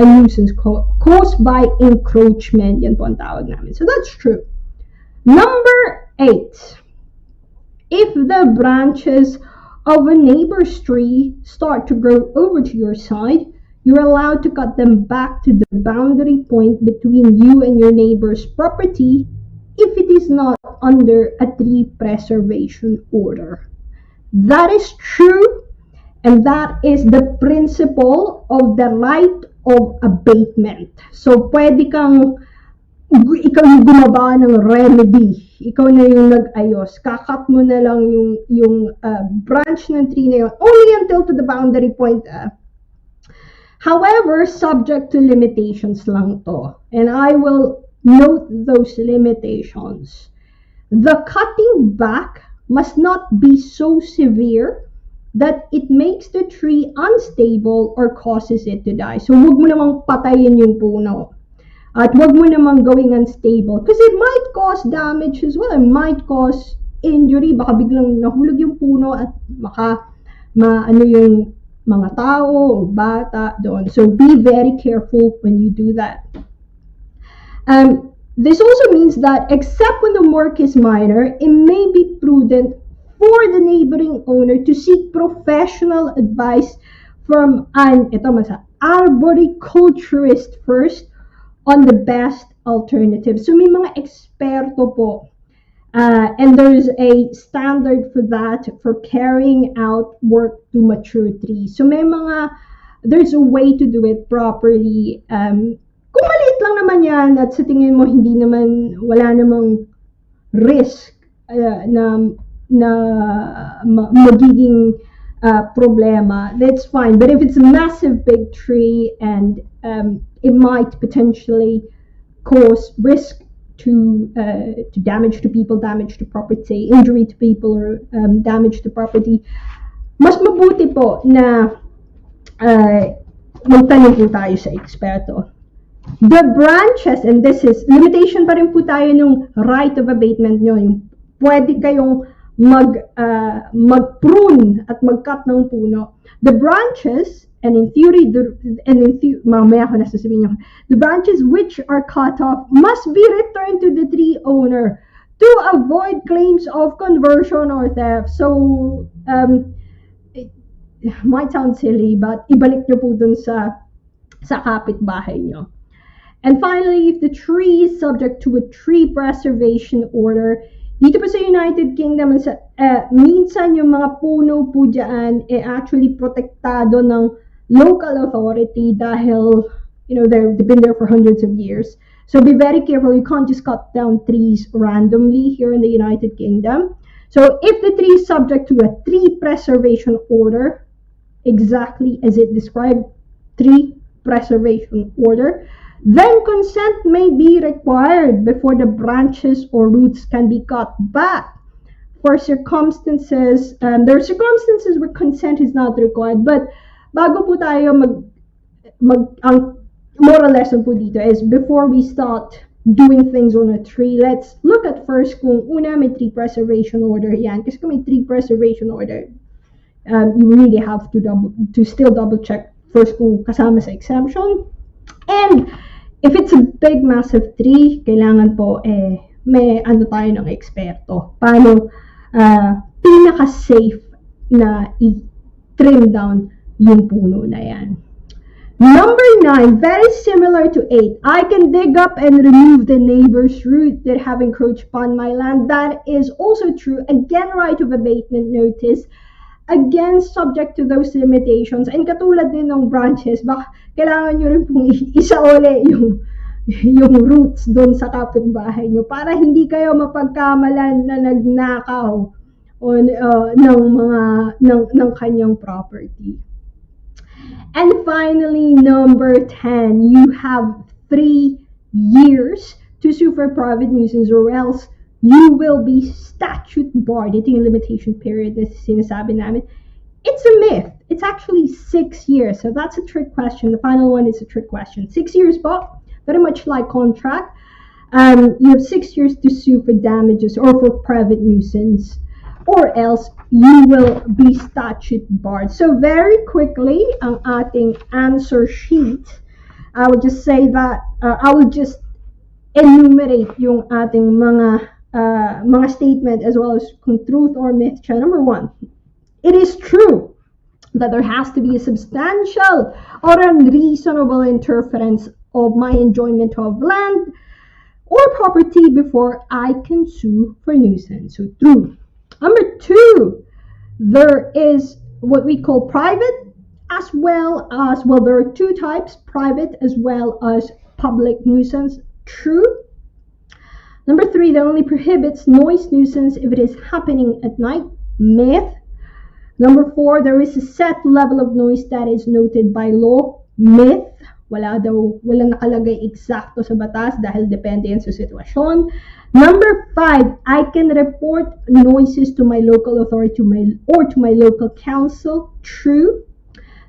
nuisance caused by encroachment. Yan po ang tawag namin. So that's true. Number 8. If the branches of a neighbor's tree start to grow over to your side, you're allowed to cut them back to the boundary point between you and your neighbor's property if it is not under a tree preservation order. That is true, and that is the principle of the right of abatement. So pwede kang ikaw yung gumawa ng remedy, ikaw na yung nag-ayos, kakat mo na lang yung branch ng tree na yun, only until to the boundary point However, subject to limitations lang to. And I will note those limitations. The cutting back must not be so severe that it makes the tree unstable or causes it to die. So, huwag mo namang patayin yung puno. At huwag mo namang gawing unstable. Because it might cause damage as well. It might cause injury. Baka biglang nahulog yung puno at ano yung mga tao o bata doon. So, be very careful when you do that. This also means that except when the work is minor, it may be prudent for the neighboring owner to seek professional advice from an arboriculturist first on the best alternative. So may mga eksperto po. And there's a standard for that, for carrying out work to mature trees. So there's a way to do it properly. Kung maliit lang naman yan at sa tingin mo wala namang risk na magiging problema, that's fine. But if it's a massive big tree and it might potentially cause risk to damage to people, damage to property, injury to people, or damage to property, mas mabuti po na magtanong po tayo sa eksperto. The branches, and this is, limitation pa rin po tayo nung right of abatement nyo, yung pwede kayong mag-prune at mag-cut ng puno. The branches, and in theory, mamaya ko nasasabihin nyo, the branches which are cut off must be returned to the tree owner to avoid claims of conversion or theft. So, it might sound silly, but ibalik nyo po dun sa kapitbahay nyo. And finally, if the tree is subject to a tree preservation order, dito po sa United Kingdom, minsan yung mga puno po dyan actually protektado ng local authority dahil, they've been there for hundreds of years. So be very careful. You can't just cut down trees randomly here in the United Kingdom. So if the tree is subject to a tree preservation order, exactly as it described, tree preservation order, then consent may be required before the branches or roots can be cut back. For circumstances, there are circumstances where consent is not required, but bago po tayo ang moral lesson po dito is before we start doing things on a tree, let's look at first kung may tree preservation order yan. Kasi kung may tree preservation order, you really have to still double check first kung kasama sa exemption. And if it's a big, massive tree, kailangan po may tayo ng eksperto. Paano pinaka-safe na i-trim down yung puno na yan. Number 9, very similar to 8. I can dig up and remove the neighbor's root that have encroached upon my land. That is also true. Again, right of abatement notice. Again, subject to those limitations. And katulad din ng branches, baka kailangan nyo rin pong isaole yung roots doon sa kapitbahay nyo para hindi kayo mapagkamalan na nagnakaw ng kanyang property. And finally, number 10, you have 3 years to sue for private nuisance or else you will be statute barred. Ito yung limitation period na sinasabi namin. It's a myth. It's actually 6 years. So that's a trick question. The final one is a trick question. 6 years, but very much like contract. You have 6 years to sue for damages or for private nuisance, or else you will be statute barred. So very quickly, ang ating answer sheet, I would just say that I will just enumerate yung ating mga statement as well as kung truth or myth. Number 1, it is true that there has to be a substantial or unreasonable interference of my enjoyment of land or property before I can sue for nuisance. So true. Number 2, there is what we call private as well as, there are 2 types, private as well as public nuisance. True. Number 3, that only prohibits noise nuisance if it is happening at night. Myth. Number 4, there is a set level of noise that is noted by law. myth. Walang nakalagay eksakto sa batas dahil depende yan sa sitwasyon. Number 5, I can report noises to my local authority or to my local council. True.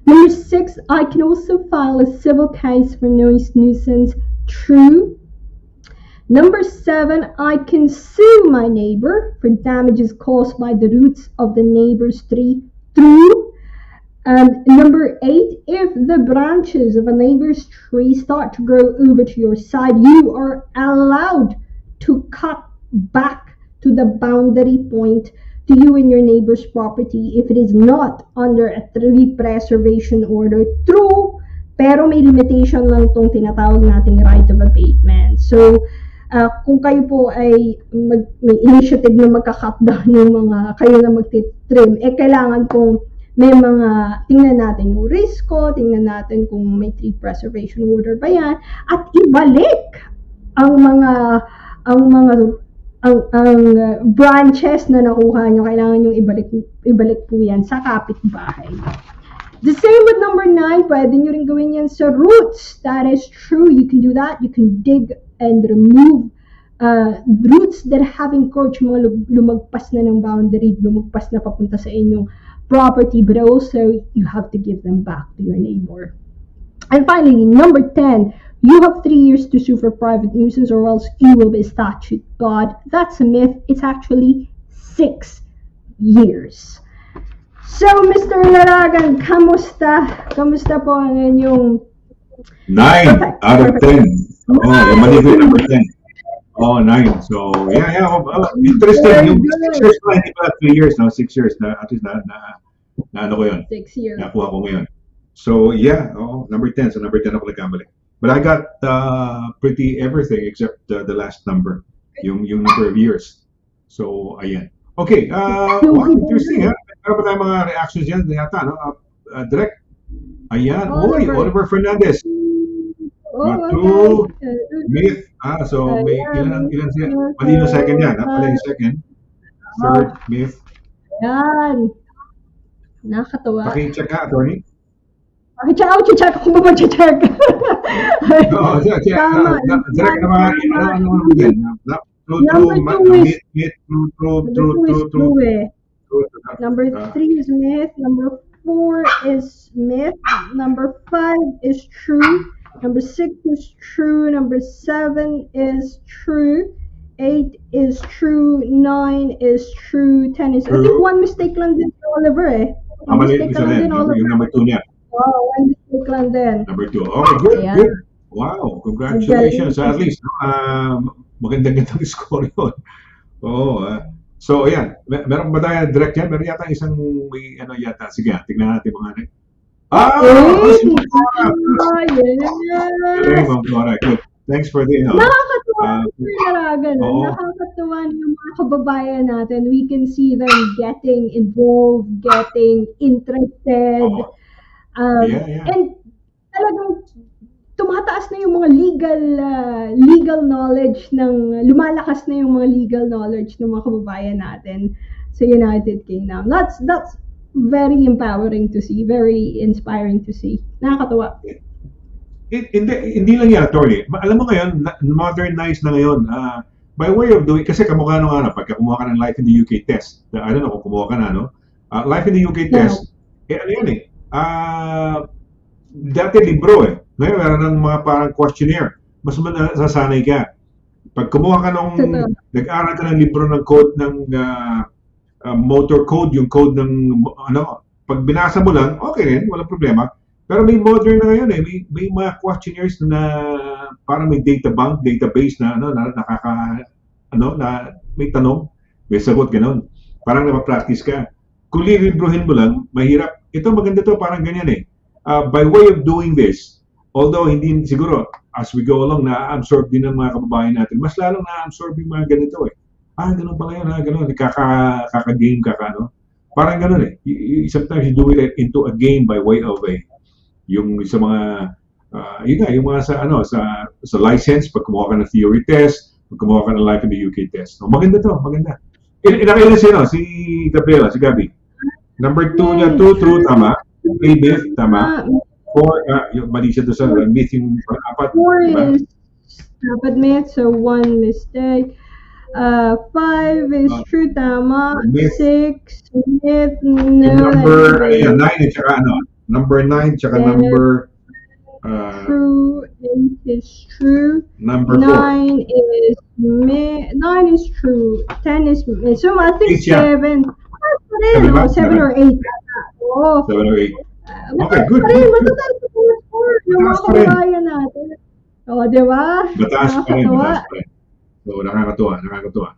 Number 6, I can also file a civil case for noise nuisance. True. Number 7, I can sue my neighbor for damages caused by the roots of the neighbor's tree. True. Number 8, if the branches of a neighbor's tree start to grow over to your side, you are allowed to cut back to the boundary point to you and your neighbor's property if it is not under a tree preservation order. True, pero may limitation lang itong tinatawag nating right of abatement. So, kung kayo po ay may initiative na magka-cut down ng mga kayo na magtitrim, kailangan pong may mga, tingnan natin yung risko, tingnan natin kung may tree preservation order ba yan, at ibalik ang branches na nakuha nyo, kailangan yung ibalik po yan sa kapitbahay. The same with number 9, pwede nyo rin gawin yan sa roots. That is true, you can do that. You can dig and remove roots that have encroached, mga lumagpas na ng boundary, lumagpas na papunta sa inyong property, but also you have to give them back to your neighbor. And finally, number 10, you have 3 years to sue for private nuisance or else you will be statute barred. That's a myth. It's actually 6 years. So, Mr. Laragan, kamusta? Kamusta po ang inyong 9 out of 10. Oh, yung mali ko yung number 10. Oh, 9. So, yeah. Interesting. Yung 6 years pa, hindi pa 3 years, no? 6 years na, at least na ano ko yun. 6 years. Nakuha ko ngayon. So, yeah. Oh, number 10. So, number 10 ako nagkamali. But I got pretty everything except the last number. Yung number of years. So, ayan. Okay. Wow, interesting, ha? Meron pa tayong mga reactions yan yata, no? Direct. Ayan. Oliver Fernandez. True. Myth. So may ilan siya? Mali yung second yan. Mali yung second. Third, myth. Yan. Nakakatawa. Paki-check ka, attorney. Check kung ba mag-check. Oo, check. Direct na mga, ano din. True. Number 3 is myth. Number 4 is myth. Number 5 is true. Number 6 is true. Number 7 is true. 8 is true. 9 is true. 10 is true. I think one mistake lang din si Oliver One mistake lang din, Oliver. Yung number 2 niya. Wow, one mistake lang din. Number 2. Okay, good. Wow, congratulations. At least, magandang score yun. So, ayan. Meron ba tayo direct yan? Meron yata isang may ano yata. Sige, tignan natin mga Yes! Good. Thanks for the Nakakatuwa yung mga kababayan natin. We can see them getting involved, getting interested. And talagang tumataas na yung mga legal knowledge lumalakas na yung mga legal knowledge ng mga kababayan natin sa United Kingdom. That's very empowering to see, very inspiring to see. Nakakatawa. Hindi lang yan, attorney. Alam mo ngayon, modernized na ngayon. By way of doing, kasi kamukha nung pagka kumuha ka ng Life in the UK test, I don't know kung kumuha ka na, no? Life in the UK test, ano yan dati libro Ngayon, meron ng mga parang questionnaire. Mas nasasanay ka. Pag kumuha ka nag-aral ka ng libro ng code ng motor code, yung code ng pag binasa mo lang, okay rin, walang problema. Pero may modern na ngayon may mga questionnaires na parang may database na may tanong, may sagot gano'n. Parang napapractice ka. Kung lilibruhin mo lang, mahirap. Ito maganda to, parang ganyan by way of doing this, although hindi siguro as we go along na-absorb din ng mga kababayan natin, mas lalong na-absorb yung mga ganito ganun pala yun, ganun, kaka-game ka, parang ganun sometimes you do it into a game by way of yung sa mga yung mga sa license, pag kumuha ka ng theory test, pag kumuha ka ng Life in the UK test. Maganda to, maganda. Inakailan si Gabriela, si Gabi. Number 2 niya, true, tama. 3 myth, tama. yung mali siya doon sa myth yung apat. 4 Diba? is dapat myth, so 1 mistake. 5 is true, tama. Myth. 6 myth, Yung no. number, 9 at saka ano? Number 9 tsaka Seven. number True, 8 is true. number 4. 9 is myth. 9 is true. 10 is myth. So I think Eight, yeah. 7. Seven ba? 7 or 8. Oh. 7 or 8. Okay, good. Matatas pa rin yung score. Yung mga Mataas pa rin. kabayan natin. O, di ba? Mataas pa rin, Nakakatawa. mataas pa rin. So, nakakatuwa.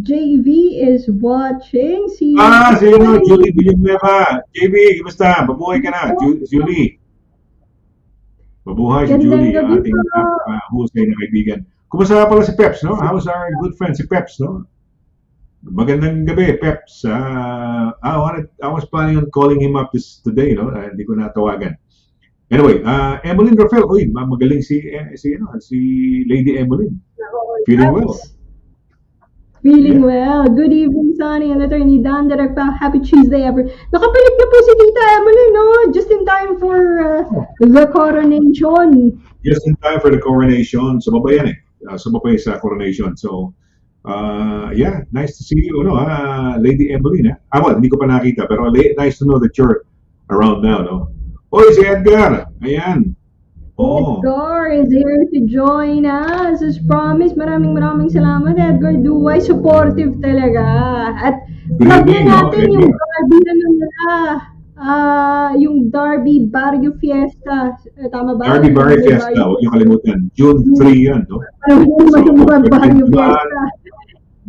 JV is watching. Si Sino? Julie Villanueva. JB, kumusta? Mabuhay ka na, Julie. Mabuhay si Gandang Julie, ang gabi ating po. husay na kaibigan. Kumusta nga pala si Peps, no? How's our good friend si Peps, no? Magandang gabi, Peps. I was planning on calling him up today, no? Hindi ko natawagan. Anyway, Emeline Rafael, uy, magaling si Lady Emeline. Feeling well. Feeling well. Good evening, Sonny and Attorney Dan. Happy Tuesday, everyone. Nakapalit na po si Tita Emily, no? Just in time for the coronation. Just in time for the coronation. Sumaba yan eh. Sumaba yan sa coronation. So, yeah, nice to see you, no? Lady Emeline, eh? Well, hindi ko pa nakita, pero nice to know that you're around now, no? Oy, si Edgar! Ayan. Oh. Edgar is here to join us. As promised, maraming salamat, Edgar Duway. Supportive talaga. At plug na natin yung Derby na nila. Yung Derby Barrio Fiesta. Tama ba? Derby Barrio Fiesta, huwag niyo kalimutan. June 3 yan, no? Barrio Fiesta.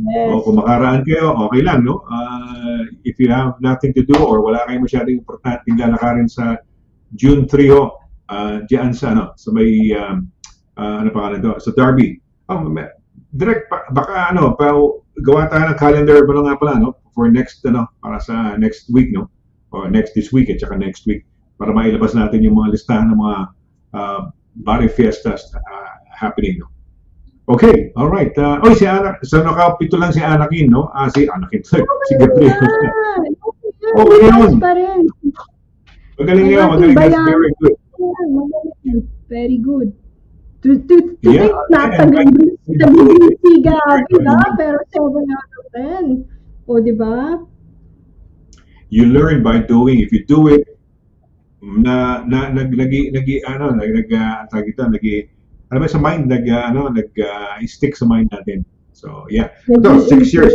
Yes. O kung makaraan kayo, okay lang, no? If you have nothing to do or wala kayong masyadong importanteng lalakarin sa June 3, diyan sa may ano pangalan to, sa Derby. Direct baka gawa tayo ng calendar ba nga pala, no, for next para sa next week, no, or this week at saka next week para mailabas natin yung mga listahan ng mga Barrio Fiestas happening, no. Okay, all right. Si Anak, so nakapito lang si Anakin, no? Si Anakin, si Gabriel. Yun. Pa rin. Magaling yun, magaling. That's very good. Very good. To Yeah, think natagal si Gabi na, pero 7 out of 10. O, di ba? You learn by doing. If you do it, sa mind, stick sa mind natin. So, yeah. Ito, 6 years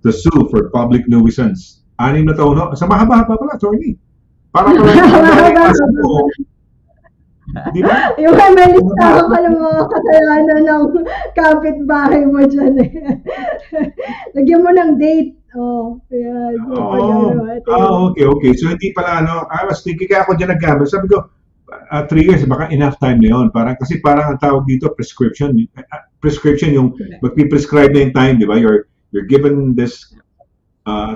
to sue for public nuisance. 6 na taon, no? Sa mahaba-haba pala, attorney. Para di ba? Yung may listahan ka ng mga kasalanan ng kapitbahay mo dyan eh. Lagyan mo ng date. Okay. So, hindi pala, I was thinking, kaya ako dyan nagkamali. Sabi ko, 3 years, baka enough time na yun. Kasi parang ang tawag dito, prescription. Prescription yung magpiprescribe na yung time, di ba? You're given this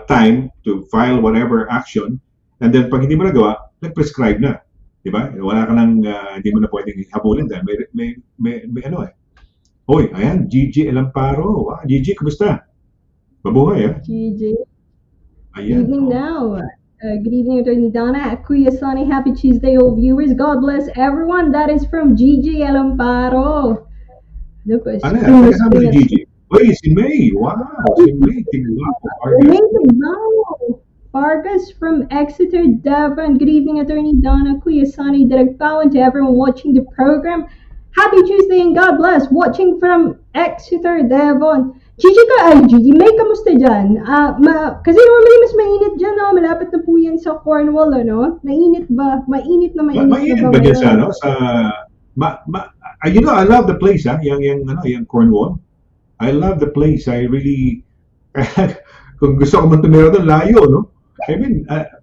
time to file whatever action, and then pag hindi mo nagawa, nag-prescribe na. Di ba? Wala ka nang, hindi mo na pwedeng habulin dahil may ano eh. Hoy, ayan, Gigi Elamparo. Wow, Gigi, kumusta? Mabuhay, Gigi. Ayan. Good evening now. Good evening, Attorney Donna. Kuya Sonny, happy Tuesday, all viewers. God bless everyone. That is from Gigi Elamparo. Ano yan? Kasama si Gigi. Uy, si May. Wow, si May. May Tignaw. Vargas from Exeter, Devon. Good evening, Attorney Donna, Kuya Sonny, Direct Power to everyone watching the program. Happy Tuesday and God bless. Watching from Exeter, Devon. Gigi, May, kamusta dyan? Kasi normally mas mainit dyan, no? Malapit na po yan sa Cornwall, ano? Mainit ba? Mainit na ba? Mainit ba dyan sa, you know, I love the place, yung Cornwall. I love the place. I really, kung gusto ko man tumira doon, layo, no? I mean, baka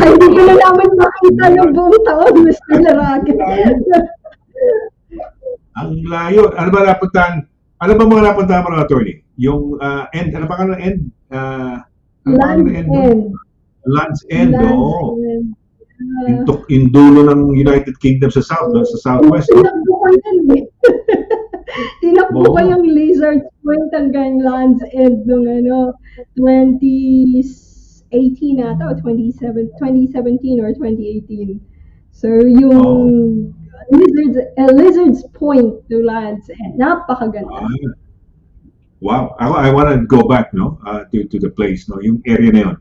hindi ko na naman makita yung buong taon, Mr. Laragan. Ang layo. Ano ba napuntahan? Ano ba mga napuntahan mo ng attorney? Yung end, ano pa ka ng end? Land's End. Land's End, oo. Yung dulo ng United Kingdom sa south, no? Sa southwest. Tinakbo ko yan eh. Tinakbo ko yung Lizard Point hanggang Land's End nung 20 2018 ata, o 2017 or 2018. So yung Lizard's Point, lads, napakaganda. Wow. I want to go back, no, to the place, no, yung area na yun.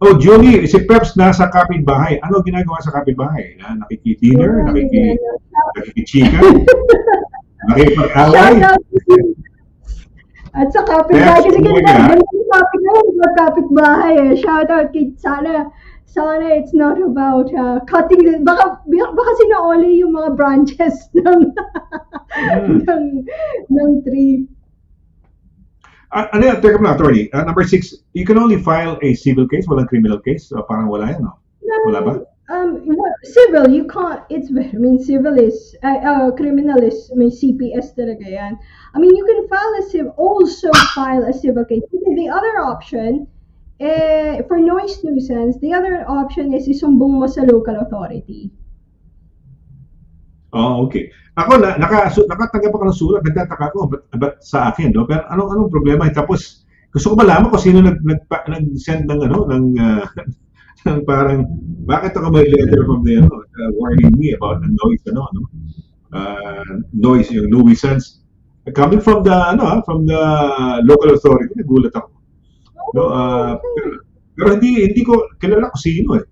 Oh, Julie, si Peps nasa kapitbahay. Ano ginagawa sa kapitbahay? Nakiki-dinner? Nakiki-chika? Nakipag-away? Shout out to at sa kapitbahay, kasi ganda yung topic na yun, kapitbahay eh. Shout out kay sana it's not about cutting, baka sinaoli yung mga branches ng tree. Ano yan? Teka muna, attorney. Number 6, you can only file a civil case, walang criminal case. Parang wala yan, no? Wala ba? Civil, you can't, civil is, criminal is, may CPS talaga yan. You can also file a civil case. The other option, for noise nuisance, the other option is isumbong mo sa local authority. Oh, okay. Ako, nakatanggap ako ng sulat, nagtataka ko, ba't sa akin, no? Pero anong problema? Tapos, gusto ko malaman kung sino nag-send ng, ng parang, bakit ako may letter from the, warning me about the noise, noise, yung nuisance, coming from the, from the local authority. Nagulat ako. No, pero hindi ko kilala kung sino eh.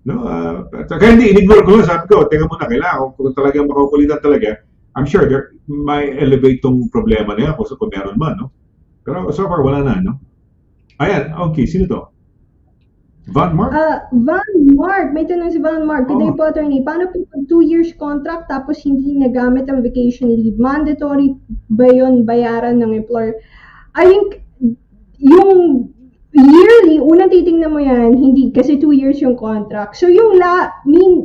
No, kaya in-ignore ko lang, sabi ko, teka muna, kailangan kung talagang makakulitan talaga, I'm sure there may elevate tong problema na yan kung meron man, no? Pero so far, wala na, no? Ayan, okay, sino to? Van Mark? Van Mark, may tanong si Van Mark. Good day po, attorney. Paano po pag 2 years contract tapos hindi nagamit ang vacation leave? Mandatory ba yun bayaran ng employer? I think, yung yearly, unang titingnan mo yan, hindi, kasi 2 years yung contract. So yung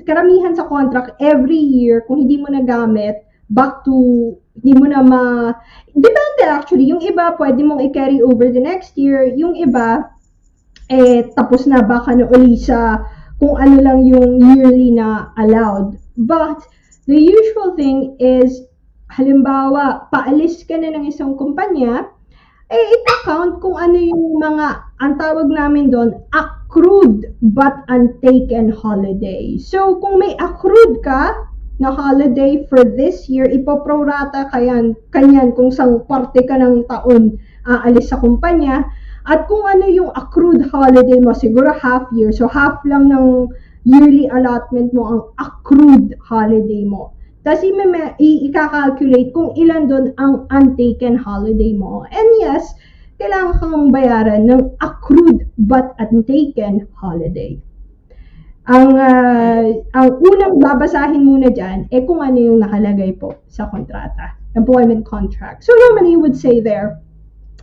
karamihan sa contract, every year, kung hindi mo nagamit, back to, hindi mo na depende actually, yung iba, pwede mong i-carry over the next year, yung iba, tapos na baka na uli sa kung ano lang yung yearly na allowed. But, the usual thing is, halimbawa, paalis ka na ng isang kumpanya, ita-count kung ano yung ang tawag namin doon, accrued but untaken holiday. So, kung may accrued ka na holiday for this year, ipoprorata kanyan kung sang parte ka ng taon aalis sa kumpanya. At kung ano yung accrued holiday mo, siguro half year. So, half lang ng yearly allotment mo ang accrued holiday mo. Tapos i-calculate kung ilan doon ang untaken holiday mo. And yes, kailangan kang bayaran ng accrued but untaken holiday. Ang unang babasahin muna dyan, kung ano yung nakalagay po sa kontrata, employment contract. So normally you would say there,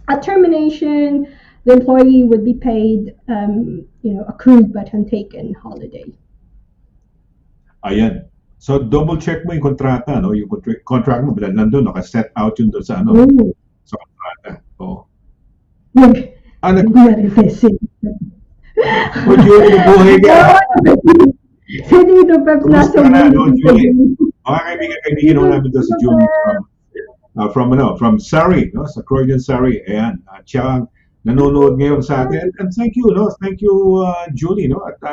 at termination, the employee would be paid, accrued but untaken holiday. Ayan. So, double check mo yung kontrata, no? Yung contract mo, nandun, naka-set out yun doon sa, sa kontrata. Oo. Nag-revisit. O, Julie, buhay ka. Sa dito, Peps, nasa Julie. Mga kaibigan ho namin doon si Julie from Surrey, no? Sa Croydon, Surrey. Ayan. Siya nanonood ngayon sa atin. And thank you, no? Thank you, Julie, no? At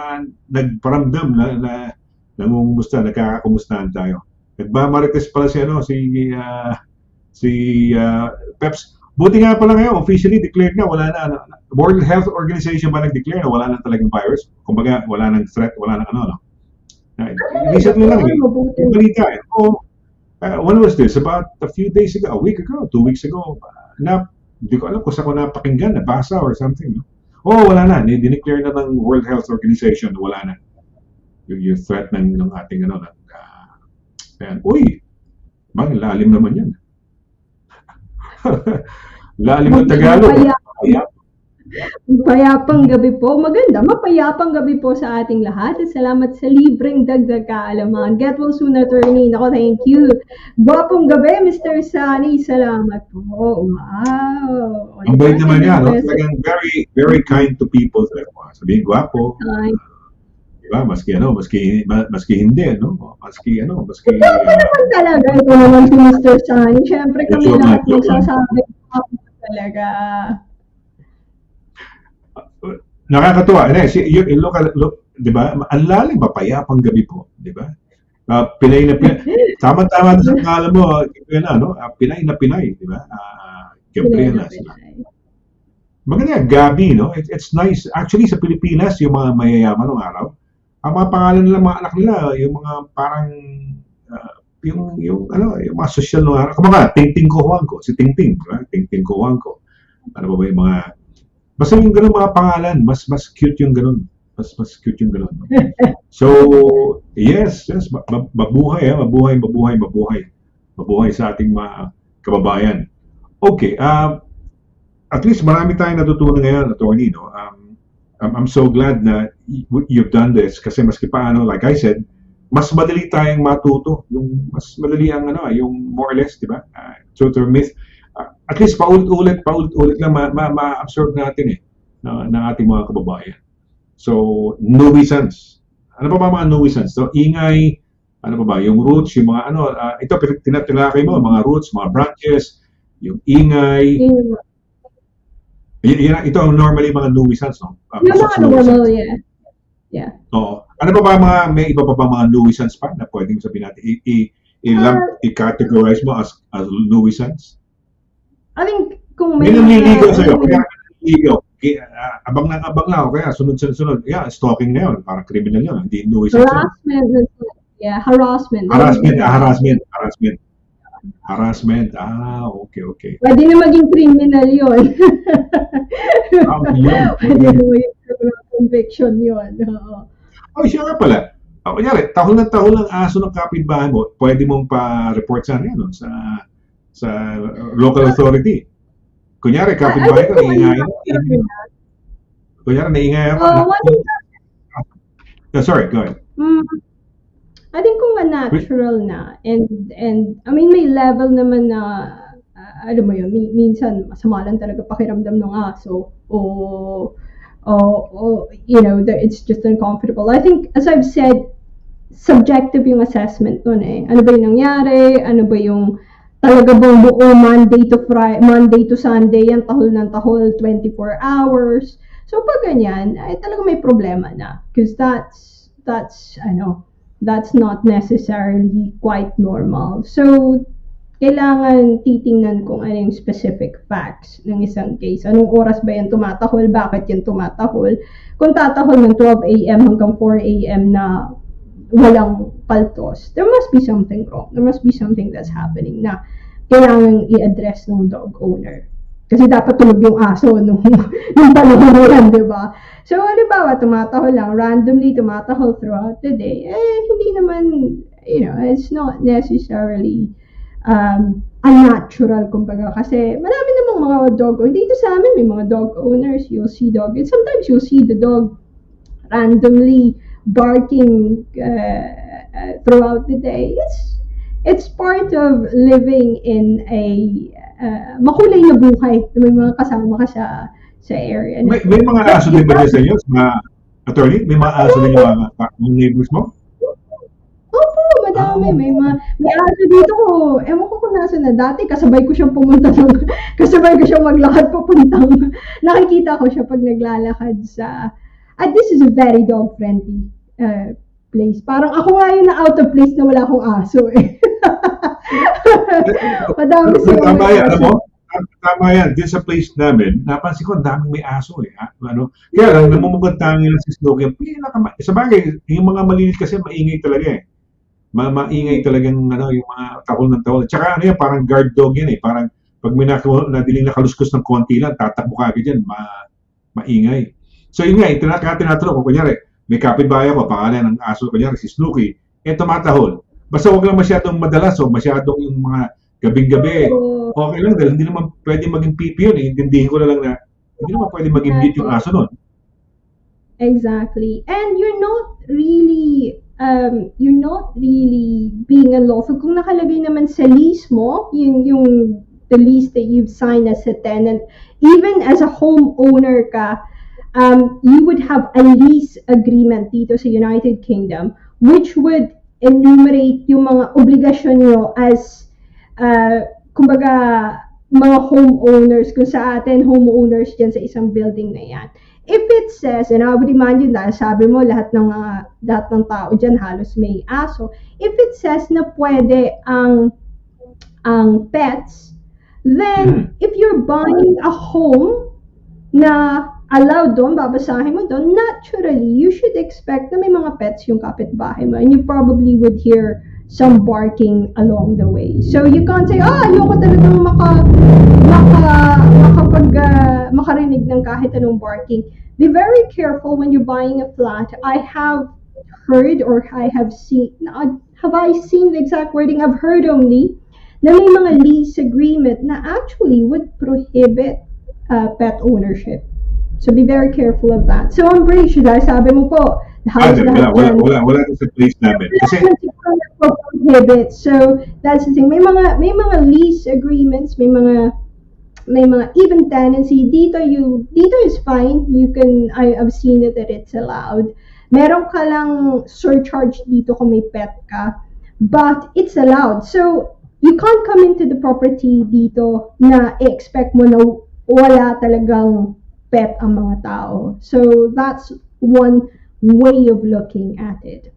nagparamdam na nangungumusta, nagkakakumustahan tayo. Nagmamarites pala si Peps. Buti nga pala ngayon, officially declared na, wala na, World Health Organization ba nag-declare na wala na talagang virus? Kumbaga, wala nang threat, wala nang no? Recently lang, yung balita. When was this? About a few days ago, a week ago, 2 weeks ago, hindi ko alam kung saan ko napakinggan, nabasa or something, no? Wala na, dineclare na ng World Health Organization, wala na. Yung threat ng ating uy, lalim naman yan. Lalim ng Tagalog. Mapayapang gabi po. Maganda, mapayapang gabi po sa ating lahat. At salamat sa libreng dagdag kaalaman. Get well soon, attorney. Nako, thank you. Gwapong gabi, Mr. Sonny. Salamat po. Wow. Ang bait naman yan. Talagang very, very kind to people. Sabihin, gwapo. Diba? Maski hindi, no? Maski naman talaga. Ito naman si Mr. Sonny. Siyempre kami lahat magsasabi talaga. Nakakatuwa. Look, di ba? Ang lalim, mapayapang gabi po, di ba? Pinay na Pinay. Tama-tama sa pangalan mo, yun na, no? Pinay na Pinay, di ba? Gabriela sila. Maganda, Gabi, no? It's nice. Actually, sa Pilipinas, yung mga mayayaman ng araw, ang mga pangalan nila, mga anak nila, yung mga parang, yung mga social nung araw. Kumbaga, Tingting ko Juan ko, si Tingting, di ba? Tingting ko Juan ko. Ano ba yung mga, basta yung ganun mga pangalan, mas cute yung ganun. Mas cute yung ganun. No? So, yes, mabuhay sa ating mga kababayan. Okay, at least marami tayong natutunan ngayon, attorney, no? I'm so glad na you've done this kasi maski paano, like I said, mas madali tayong matuto. Yung mas madali ang yung more or less, di ba? Truth or myth. At least paulit-ulit lang ma-absorb natin ng ating mga kababayan. So, nuisance. Ano pa ba mga nuisance? So, ingay, ano pa ba? Yung roots, yung mga ito, tinatilakay mo, mga roots, mga branches, yung ingay. Ito ang normally mga nuisance, no? Yung mga normal, yeah. Oo. Ano pa ba may iba pa ba mga nuisance pa na pwedeng sabihin natin, i-categorize mo as nuisance? I think kung may nililigaw sa'yo, kaya nililigaw, abang lang ako, kaya sunod, stalking na yun, parang criminal yun, hindi nuisance. Harassment. Harassment, okay. Pwede na maging criminal yun. Pwede na maging conviction yun. Siya nga pala. Kunyari, tahol ng aso ng kapitbahay mo, pwede mong pa-report sa local authority. Kunyari, kapitbahay ko, naiingayan. Naiingayan ako. Sorry, go ahead. I think kung natural na, and I mean, may level naman na, alam mo yun, minsan masama lang talaga pakiramdam ng aso, it's just uncomfortable. I think, as I've said, subjective yung assessment nun eh. Ano ba yung nangyari? Ano ba yung talaga bang buo Monday to Sunday, yan tahol ng tahol, 24 hours. So pag ganyan, ay talaga may problema na. Because that's not necessarily quite normal. So, kailangan titingnan kung ano yung specific facts ng isang case. Anong oras ba yan tumatahol? Bakit yan tumatahol? Kung tatahol ng 12 a.m. hanggang 4 a.m. na walang paltos, there must be something wrong. There must be something that's happening na kailangan i-address ng dog owner. Kasi dapat tulog yung aso nung panahon na yan, di ba? So, halimbawa, tumatahol lang, randomly tumatahol throughout the day, hindi naman, it's not necessarily unnatural, kumbaga. Kasi marami namang mga dog owners. Dito sa amin, may mga dog owners, you'll see dog, and sometimes you'll see the dog randomly barking throughout the day. It's part of living in a makulay na buhay. May mga kasama ka sa area. May mga aso din ba dyan sa inyo? Attorney, may mga aso din yung mga neighbors mo? Opo, madami. May aso dito ko. Ewan ko kung nasa na. Dati kasabay ko siyang kasabay ko siyang maglakad papuntang. Nakikita ko siya pag naglalakad this is a very dog-friendly place. Parang ako nga yung na out of place na wala akong aso eh. Madami sila. Tama yan. Diyan sa place namin, napansin ko, ang daming may aso eh. Kaya lang, namumugad-tangi lang si Snooki. Sa bagay, yung mga malilit kasi maingay talaga eh. Maingay talagang yung mga tahol ng tahol. Tsaka parang guard dog yan eh. Parang pag may nadiling nakaluskos ng konti lang, tatakbo ka agad yan, maingay. So yun nga, tinatanong ko, kunyari, may kapitbahay ako, pangalan ng aso, kunyari si Snooki, tumatahol. Basta huwag lang masyadong madalas o masyadong yung mga gabing-gabi. Okay lang, dahil hindi naman pwede maging pipi yun. Intindihin ko na lang na hindi naman pwede maging mute yung aso nun. Exactly. And you're not really being unlawful. Kung nakalagay naman sa lease mo, yung the lease that you've signed as a tenant, even as a homeowner ka, you would have a lease agreement dito sa United Kingdom, which would enumerate yung mga obligasyon nyo as kumbaga mga homeowners. Kung sa atin homeowners dyan sa isang building na yan, If it says, and I would remind you na sabi mo lahat ng tao dyan halos may aso. If it says na pwede ang pets, then if you're buying a home na allowed doon, babasahin mo doon, naturally, you should expect na may mga pets yung kapitbahay mo, and you probably would hear some barking along the way. So you can't say, ayoko talagang makarinig ng kahit anong barking. Be very careful when you're buying a flat. I have heard, or I have seen, have I seen the exact wording? I've heard only na may mga lease agreement na actually would prohibit pet ownership. So be very careful of that. So I'm pretty sure, sabi mo po, wala sa place namin. Kasi prohibit. So that's the thing. May mga lease agreements, may mga even tenancy. Dito is fine. I've seen it that it's allowed. Meron ka lang surcharge dito kung may pet ka, but it's allowed. So you can't come into the property dito na expect mo na wala talagang pet ang mga tao. So that's one way of looking at it.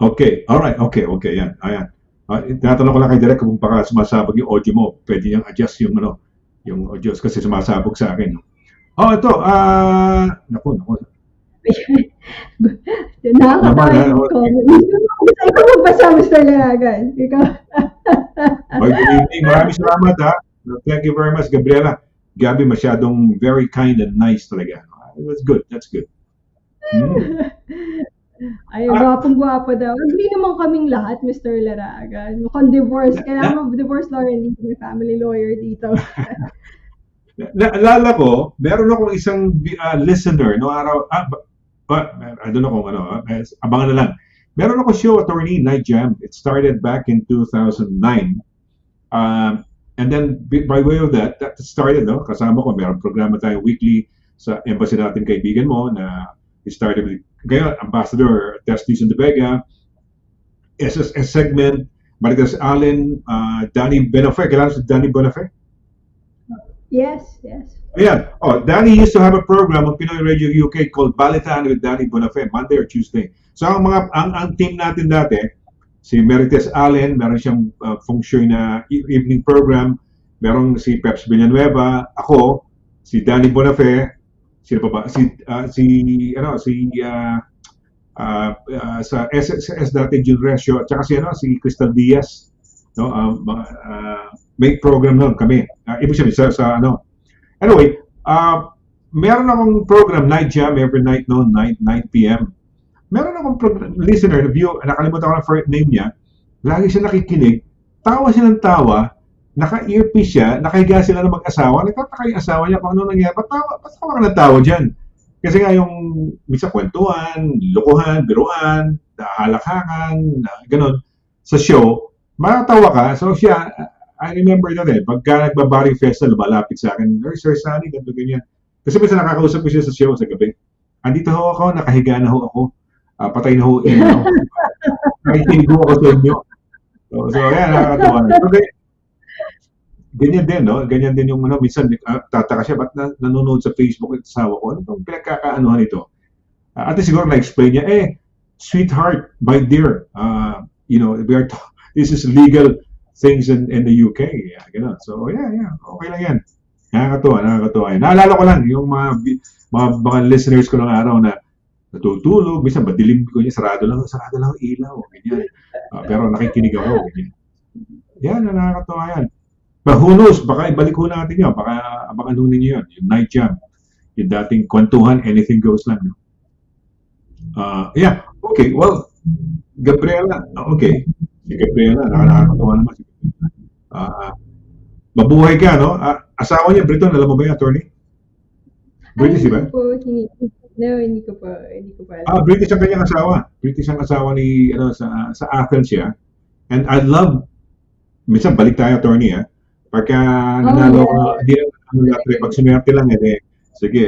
Okay, alright, okay, yan, ayan. Tinatanong ko lang kay Direk kung baka sumasabog yung audio mo, pwede niyang adjust yung audio kasi sumasabog sa akin. Ito, naku. Nakakatawa yung comment. Ikaw magbasa, Mr. Laragan. Ikaw. Good evening. Maraming salamat, ha. Thank you very much, Gabriela. Gabi, masyadong very kind and nice talaga. That's good. Ay, gwapong-gwapo daw. Agree naman kaming lahat, Mr. Laragan. Mukhang divorce. Kailangan divorce lawyer, hindi may family lawyer dito. Naalala ko, meron akong isang listener, no araw, I don't know kung abangan na lang. Meron ako show, Attorney, Night Jam. It started back in 2009. And then, by way of that started, no? Kasama ko, meron programa tayo weekly sa embassy natin kaibigan mo na we started with, ngayon, Ambassador Testis and De Vega, SSS segment, Maritas Allen, Danny Benafe. Kailangan si Danny Benafe? Yes. Ayan. Danny used to have a program on Pinoy Radio UK called Balitaan with Danny Bonafé, Monday or Tuesday. So ang team natin dati, si Marites Allen, meron siyang feng shui na evening program, meron si Peps Villanueva, ako, si Danny Bonafé, sino pa ba? Sa SSS dati June Resio, at saka si Crystal Diaz, no? May program noon kami. Ibig sabihin sa Anyway, meron akong program, Night Jam, every night noon, 9 p.m. Meron akong listener, nakalimutan ko na first name niya, lagi siya nakikinig, tawa siya ng tawa, naka-earpiece siya, nakahiga sila ng mag-asawa, nagtataka yung asawa niya kung ano nangyari, ba't tawa ka ng tawa dyan? Kasi nga yung minsan kwentuhan, lukuhan, biruan, halakhakan, gano'n, sa show, matatawa ka. So siya, I remember that pagka nagbabari festa, lumalapit sa akin, Sir Sonny, ganito ganyan. Kasi minsan nakakausap ko siya sa show sa gabi. Andito ho ako, nakahiga na ho ako. Patay na ho ilaw. Nakikinig ho ako sa inyo. So yan, nakakatuwa. Okay. Ganyan din, no? Ganyan din yung minsan tataka siya, ba't nanonood sa Facebook at asawa ko? Ano itong pinagkakaanuhan ito? At siguro na-explain niya, sweetheart, my dear, this is legal things in the UK. Ganun. So, yeah. Okay lang yan. Nakakatuwa yan. Naalala ko lang, yung mga listeners ko ng araw na natutulog, minsan madilim ko niya, sarado lang ang ilaw. Ganyan. Pero nakikinig ako. Ganyan. Yan, nakakatuwa yan. But who knows, baka ibalik ko natin yan. Baka abanganunin niyo yan. Yung Night Jam. Yung dating kwentuhan, anything goes lang. Yeah. Okay. Well, Gabriela. Okay. Si Gabriela, nakakatuwa naman. Mabuhay ka, no? Asawa niya, Briton, alam mo ba yung attorney? British, di ba? Hindi ko pa. British ang kanyang asawa. British ang asawa ni, sa Athens siya. And I love, minsan balik tayo, attorney, pagka nanalo ko na, hindi lang, pag sumerte lang, sige,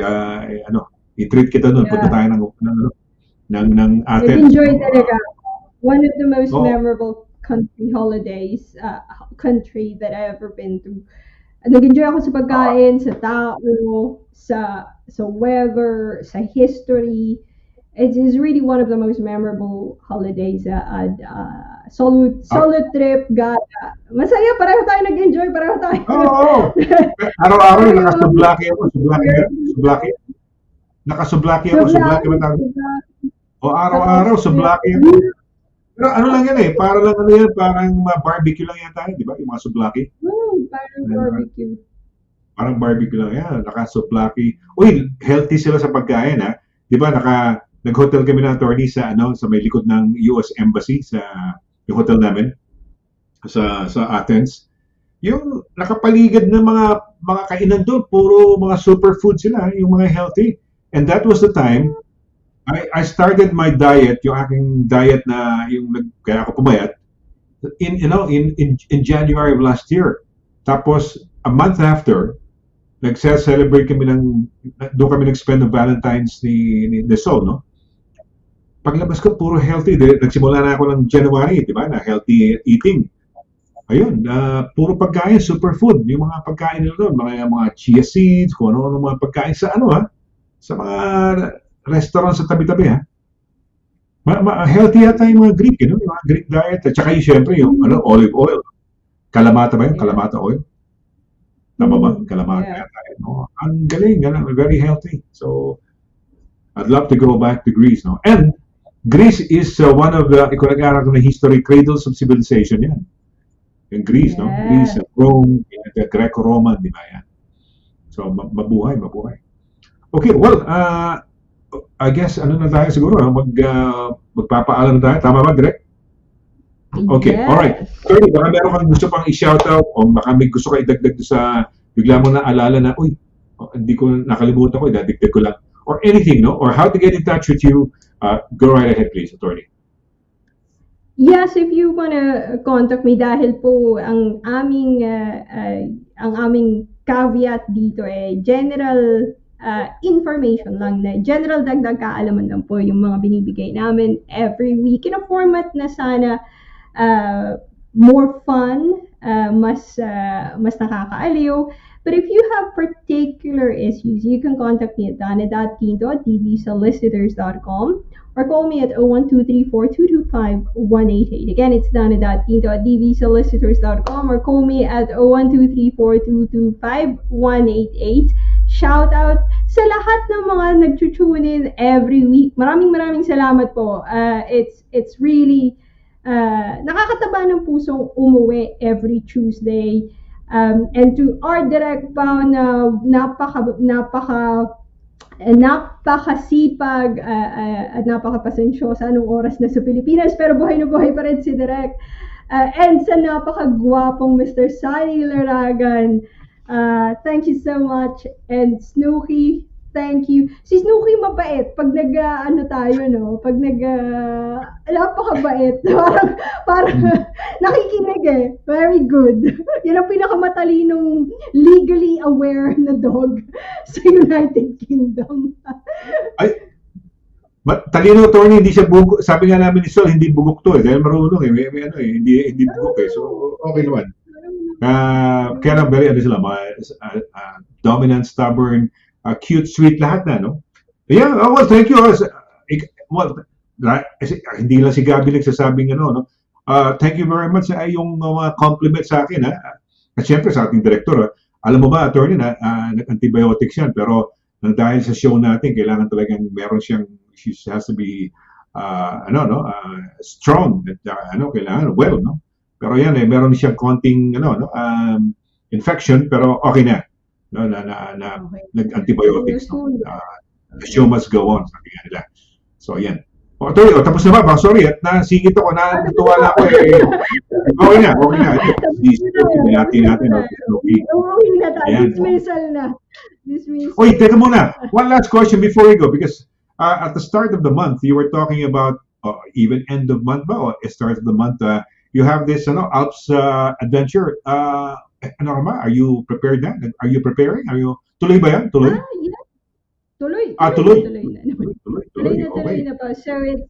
i-treat kita doon, punta tayo ng Athens. I've enjoyed talaga. One of the most memorable country holidays, country that I ever been to. Nag-enjoy ako sa pagkain, sa tao, sa weather, sa history. It is really one of the most memorable holidays. Ah, Solo trip, gala. Masaya, pareho tayo nag-enjoy, pareho tayo. oo. Araw-araw Pareho nakasublaki ako. Sublaki ba? Sublaki? experience. Nakasublaki ako. Sublaki Sublaki, ba tawag? sublaki. O Tapos, araw-araw, sublaki ako. Pero ano lang yan eh, para lang ano yan, parang barbecue lang yan tayo, di ba? Yung mga sublaki. parang Uh, barbecue. parang barbecue lang yan, naka-sublaki. Uy, healthy sila sa pagkain ha. Di ba, nag-hotel kami ng attorney sa ano, sa may likod ng US Embassy sa yung hotel namin sa Athens. Yung nakapaligid ng mga kainan doon, puro mga superfood sila, yung mga healthy. And that was the time I started my diet, yung aking diet na yung kaya ako pumayat in January of last year. Tapos a month after, nagse-celebrate kami doon kami nag-spend ng Valentine's ni Sol, no? Paglabas ko, puro healthy. Nagsimula na ako ng January, di ba, na healthy eating. Ayun, puro pagkain, superfood. Yung mga pagkain nila doon, mga chia seeds, kung ano mga pagkain sa ano ha, sa mga restaurant sa tabi-tabi ha. Healthy yata yung mga Greek, you know, yung mga Greek diet. At saka yung, syempre, yung olive oil. Kalamata ba yun? Yeah. Kalamata oil? Tama ba? Kalamata Yeah. yata yun. No? Ang galing, very healthy. So, I'd love to go back to Greece. No? And Greece is one of the, kung nag-aaral ko na history, cradles of civilization yan. Yung Greece, no? Yeah. Greece and Rome, the Greco-Roman, di ba yan? So, mabuhay. Okay, well, I guess, ano na tayo siguro, no? Magpapaalam na tayo. Tama ba, Greg? Okay, Yes. alright. Sorry, baka meron kang gusto pang i-shoutout o baka may gusto ka idagdag sa bigla mo na alala na, uy, hindi ko nakalimutan ko, idadagdag ko lang. Or anything, no? Or how to get in touch with you, go right ahead, please, attorney. Yes, if you wanna contact me dahil po ang aming caveat dito general information lang na general dagdag kaalaman lang po yung mga binibigay namin every week in a format na sana more fun, mas nakakaaliw. But if you have particular issues, you can contact me at danna.quinto@dvsolicitors.com or call me at 01234-225-188. Again, it's danna.quinto@dvsolicitors.com or call me at 01234-225-188. Shout out sa lahat ng mga nag-tune in every week. Maraming salamat po. It's really nakakataba ng pusong umuwi every Tuesday. And to our direct bow na napakasipag at napakapasensyosa anong oras na sa Pilipinas pero buhay na buhay pa rin si Direk. And sa napakagwapong Mr. Sonny Laragan. Thank you so much. And Snooki, thank you. Si Snooki mabait pag pag napakabait. parang nakikinig Very good. Yan ang pinakamatalinong legally aware na dog sa United Kingdom. Ay, talino attorney, hindi siya bugok. Sabi nga namin ni Sol, hindi bugok to dahil marunong may hindi bugok So, okay naman. Kaya lang, very sila, dominant, stubborn, cute, sweet, lahat na, no? Yeah, well, thank you. Hindi lang si Gabi nagsasabing no? Thank you very much sa yung mga compliment sa akin, ha? At syempre sa ating director, alam mo ba, attorney, nag-antibiotics yan, pero dahil sa show natin, kailangan talagang she has to be, strong, at, kailangan, well, no? Pero yan meron siyang konting infection pero okay na. Okay. Nag-antibiotics. The show must go on, sabi nga nila. So yan. Tapos na ba? Sorry, at nasingit ako, natuwa na ako Okay na. Natin. Okay na tayo. Dismissal na. Oy, teka muna. One last question before we go because at the start of the month, you were talking about even end of month ba or start of the month, you have this Alps adventure. Ano ba? Are you prepared na? Are you preparing? Tuloy ba yan? Tuloy? Yeah. Tuloy. Tuloy. Tuloy na pa. So it's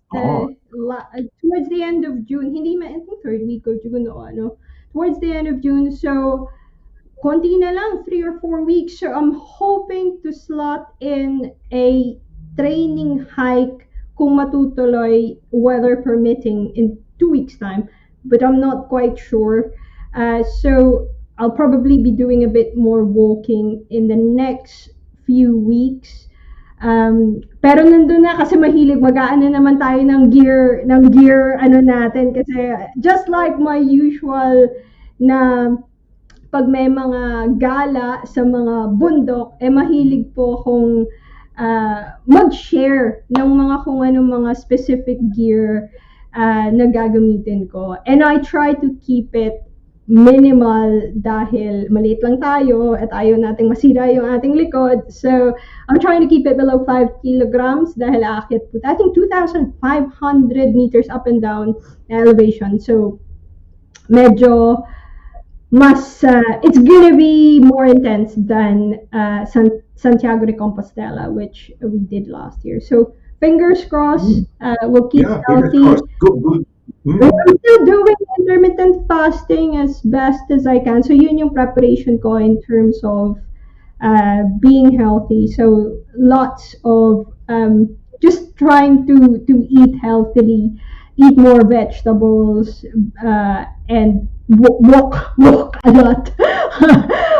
towards the end of June. Hindi I think third week of June towards the end of June. So konti na lang, 3 or 4 weeks. So I'm hoping to slot in a training hike kung matutuloy, weather permitting, in 2 weeks time. But I'm not quite sure. So I'll probably be doing a bit more walking in the next few weeks. Pero nandun na kasi mahilig mag-aano naman tayo ng gear ano natin kasi just like my usual na pag may mga gala sa mga bundok, mahilig po akong mag-share ng mga kung anong mga specific gear na gagamitin ko. And I try to keep it minimal dahil maliit lang tayo at ayaw nating masira yung ating likod. So, I'm trying to keep it below 5 kilograms dahil aakit po. I think 2,500 meters up and down elevation. So, medyo mas, it's gonna be more intense than Santiago de Compostela, which we did last year. So, fingers crossed, we'll keep healthy. Good. I'm still doing intermittent fasting as best as I can. So yun yung preparation ko in terms of being healthy. So lots of just trying to eat healthily, eat more vegetables, and walk a lot.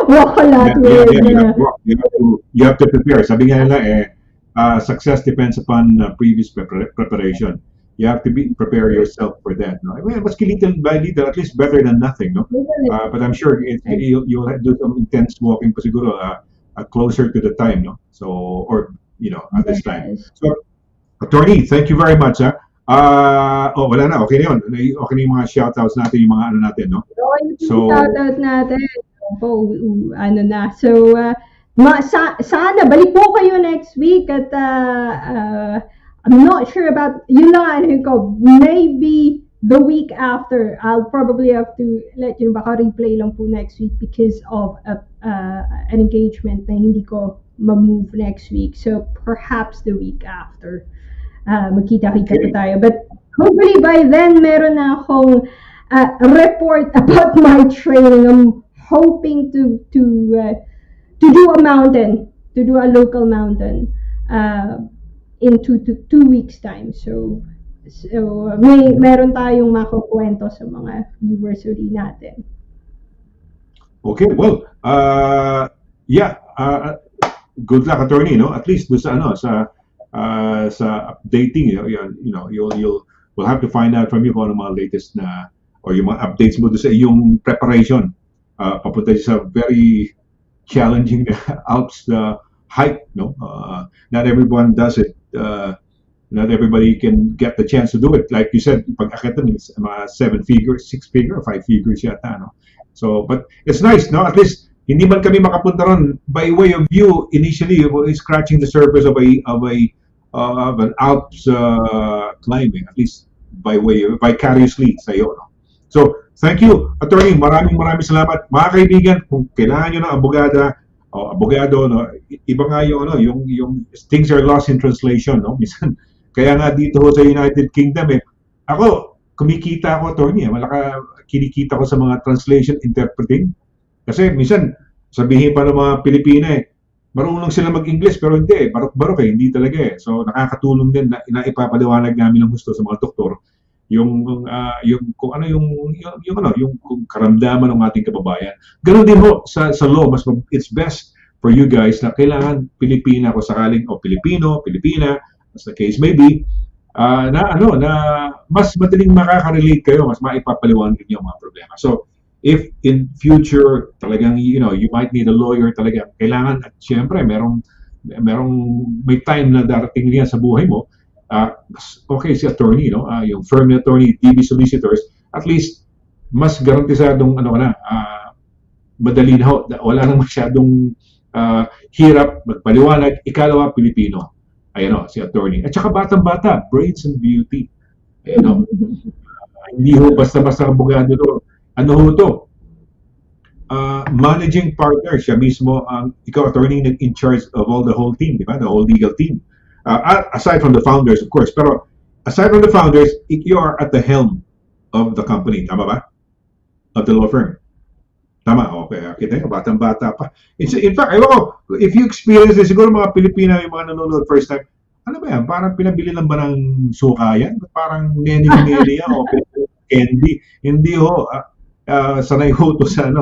Walk a lot. You have to prepare. Sabi nga nila, success depends upon previous preparation. You have to prepare yourself for that. No? Well, maski little by little, at least better than nothing. No? But I'm sure you'll do some intense walking pa siguro closer to the time. No? So, or, at this time. So, Attorney, thank you very much. Wala na. Okay na yun. Okay na yung mga shoutouts natin, yung mga ano natin. No? So, shoutout natin. Ano na. So, sana balik po kayo next week at I'm not sure about, maybe the week after, I'll probably have to let you know, baka replay lang po next week because of an engagement na hindi ko ma-move next week. So perhaps the week after, magkita-kita pa tayo. But hopefully by then, meron na akong report about my training. I'm hoping to do a local mountain. In 2 weeks time. So meron tayong makukwento sa mga viewers uli natin. Okay, well, good luck, Attorney, no? At least do sa updating, we'll have to find out from you kung ano mga latest na or yung mga updates mo do sa iyong preparation papunta sa very challenging Alps hike, no? Not everyone does it. Not everybody can get the chance to do it. Like you said, pag-akit nun, it's 7 figures, 6 figures, or 5 figures yata, no? So, but it's nice, no? At least, hindi man kami makapunta ron by way of you, initially, scratching the surface of an Alps climbing, at least by way of, vicariously sa'yo, no? So, thank you, Attorney. Maraming salamat. Mga kaibigan, kung kailangan nyo ng abogado, no, iba nga yung things are lost in translation, no? Minsan, kaya nga dito sa United Kingdom, ako, kumikita ako, Attorney, kinikita ko sa mga translation interpreting. Kasi minsan, sabihin pa ng mga Pilipina, marunong sila mag-English, pero hindi, barok-barok hindi talaga. So, nakakatulong din na ipapaliwanag namin ng gusto sa mga doktor yung kung ano yung karamdaman ng ating kababayan. Ganun din ho sa law, it's best for you guys na kailangan Pilipina kung sakaling o Pilipina, as the case may be, na mas madaling makaka-relate kayo, mas maipapaliwanag niyo ang mga problema. So if in future talagang you might need a lawyer talaga, kailangan at syempre may time na darating niya sa buhay mo. Okay, si attorney, no? Yung firm na attorney, DB Solicitors, at least mas garantisadong madali na ho, wala nang masyadong hirap magpaliwanag. Ikalawa, Pilipino. Ayan o, si attorney. At saka batang-bata, brains and beauty. Ayan o. Hindi ho basta-basta abogado to. Ano ho to? Managing partner, siya mismo ang ikaw attorney in charge of the whole team, di ba? The whole legal team. Aside from the founders, of course, pero aside from the founders, you are at the helm of the company, tama ba? Of the law firm. Tama, okay. Kita nyo, batang-bata pa. In fact, ewan ko, if you experience this, siguro mga Pilipina, yung mga nanonood first time, ano ba yan? Parang pinabili lang ba ng suka yan? Parang neni-neni yan o candy? Hindi ho. Sanay ho to sa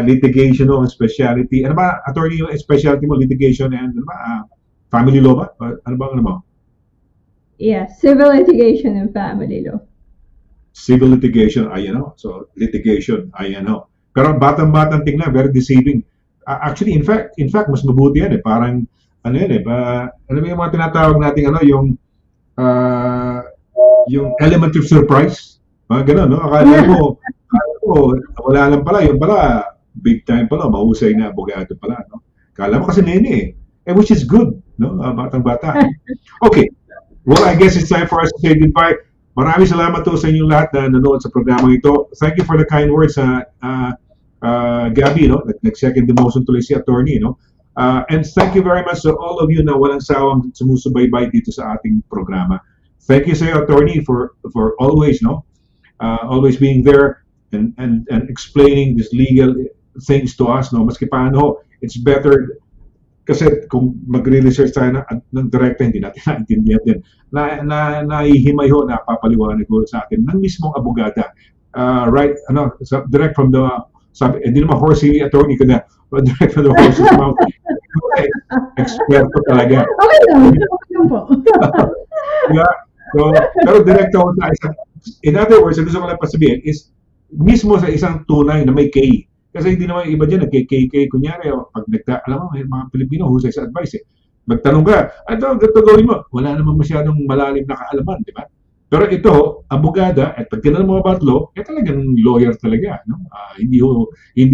litigation o specialty. Ano ba, attorney, yung specialty mo, litigation and ano ba, family law ba? Ano ba? Yeah, civil litigation and family law. Civil litigation, ayan ho. So, litigation, ayan ho. Pero batang-batang tingnan, very deceiving. Actually, in fact, mas mabuti yan eh. Parang, ano yan eh, ano ba yung mga tinatawag natin, yung element of surprise. Ganun, no? Akala mo, wala lang pala. Yung pala, big time pala, mahusay na abogado pala, no? Akala mo kasi nene eh. Which is good, no? Batang-bata. Okay. Well, I guess it's time for us to say goodbye. Maraming salamat to sa inyong lahat na nanood sa programang ito. Thank you for the kind words, Gabby, no? Nag-second demotion tuloy si attorney, no? And thank you very much to all of you na walang sawang sumusubaybay dito sa ating programa. Thank you sa iyo, attorney, for always, no? Always being there and explaining these legal things to us, no? Maski paano, it's better kasi kung magre-research tayo ng direkta, hindi natin naintindihan din. Nahihimay ho, napapaliwanag ho sa atin ng mismong abogada. Right, direct from the, sabi, hindi naman horsey attorney ka na, direct from the horse's mouth. Eksperto talaga. Okay lang po. Yeah. So, pero direct ho sa isang, in other words, ang gusto ko lang pasabihin is, mismo sa isang tunay na may K. Kasi hindi naman iba dyan, nag-KK, kunyari, pag alam mo, may mga Pilipino, husay sa advice eh. Magtanong ka, ito gawin mo. Wala naman masyadong malalim na kaalaman, di ba? Pero ito, abogada, at pag tinanong mo about law, talagang lawyer talaga, no? Hindi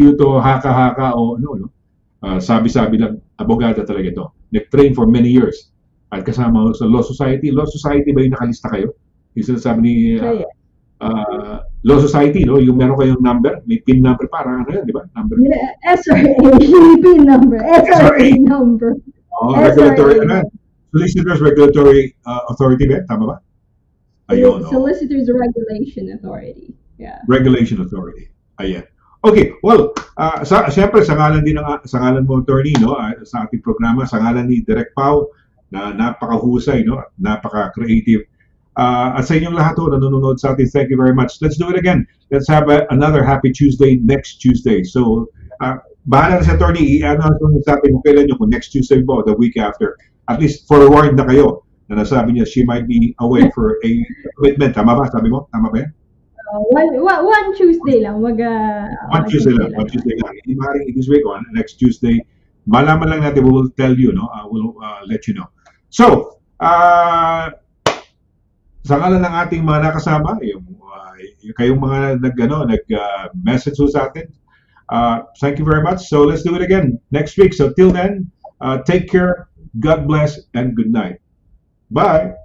ito haka-haka o sabi-sabi lang, abogada talaga ito. Nag-train for many years. At kasama sa Law Society. Law Society ba yung nakalista kayo? Yung sinasabi ni Law Society, no? Yung meron kayong number, may PIN number, parang ano yan, di ba? Number. SRA, PIN number, SRA number. Regulatory, Solicitors Regulatory Authority ba? Tama ba? Ayun. Solicitors Regulation Authority. Yeah. Regulation Authority. Ayan. Okay, well, siyempre, sa ngalan mo, attorney, no? Sa ating programa, sa ngalan ni Direk Pau, na napakahusay, no? Napaka-creative. At sa inyong lahat ho, nanonood sa atin, thank you very much. Let's do it again. Let's have another Happy Tuesday next Tuesday. So, bahala na si attorney, i-announce sa atin kung kailan nyo, kung next Tuesday po, the week after. At least forewarned na kayo na nasabi niya she might be away for a commitment. Tama ba? Sabi mo? Tama ba yan? One Tuesday lang. One Tuesday lang. Hindi maaaring this week on next Tuesday. Malaman lang natin, we will tell you, no? We'll let you know. So, sa ngalan ng ating mga nakasama, yung kayong mga nag-message sa atin, thank you very much. So let's do it again next week. So till then, take care, God bless, and good night. Bye.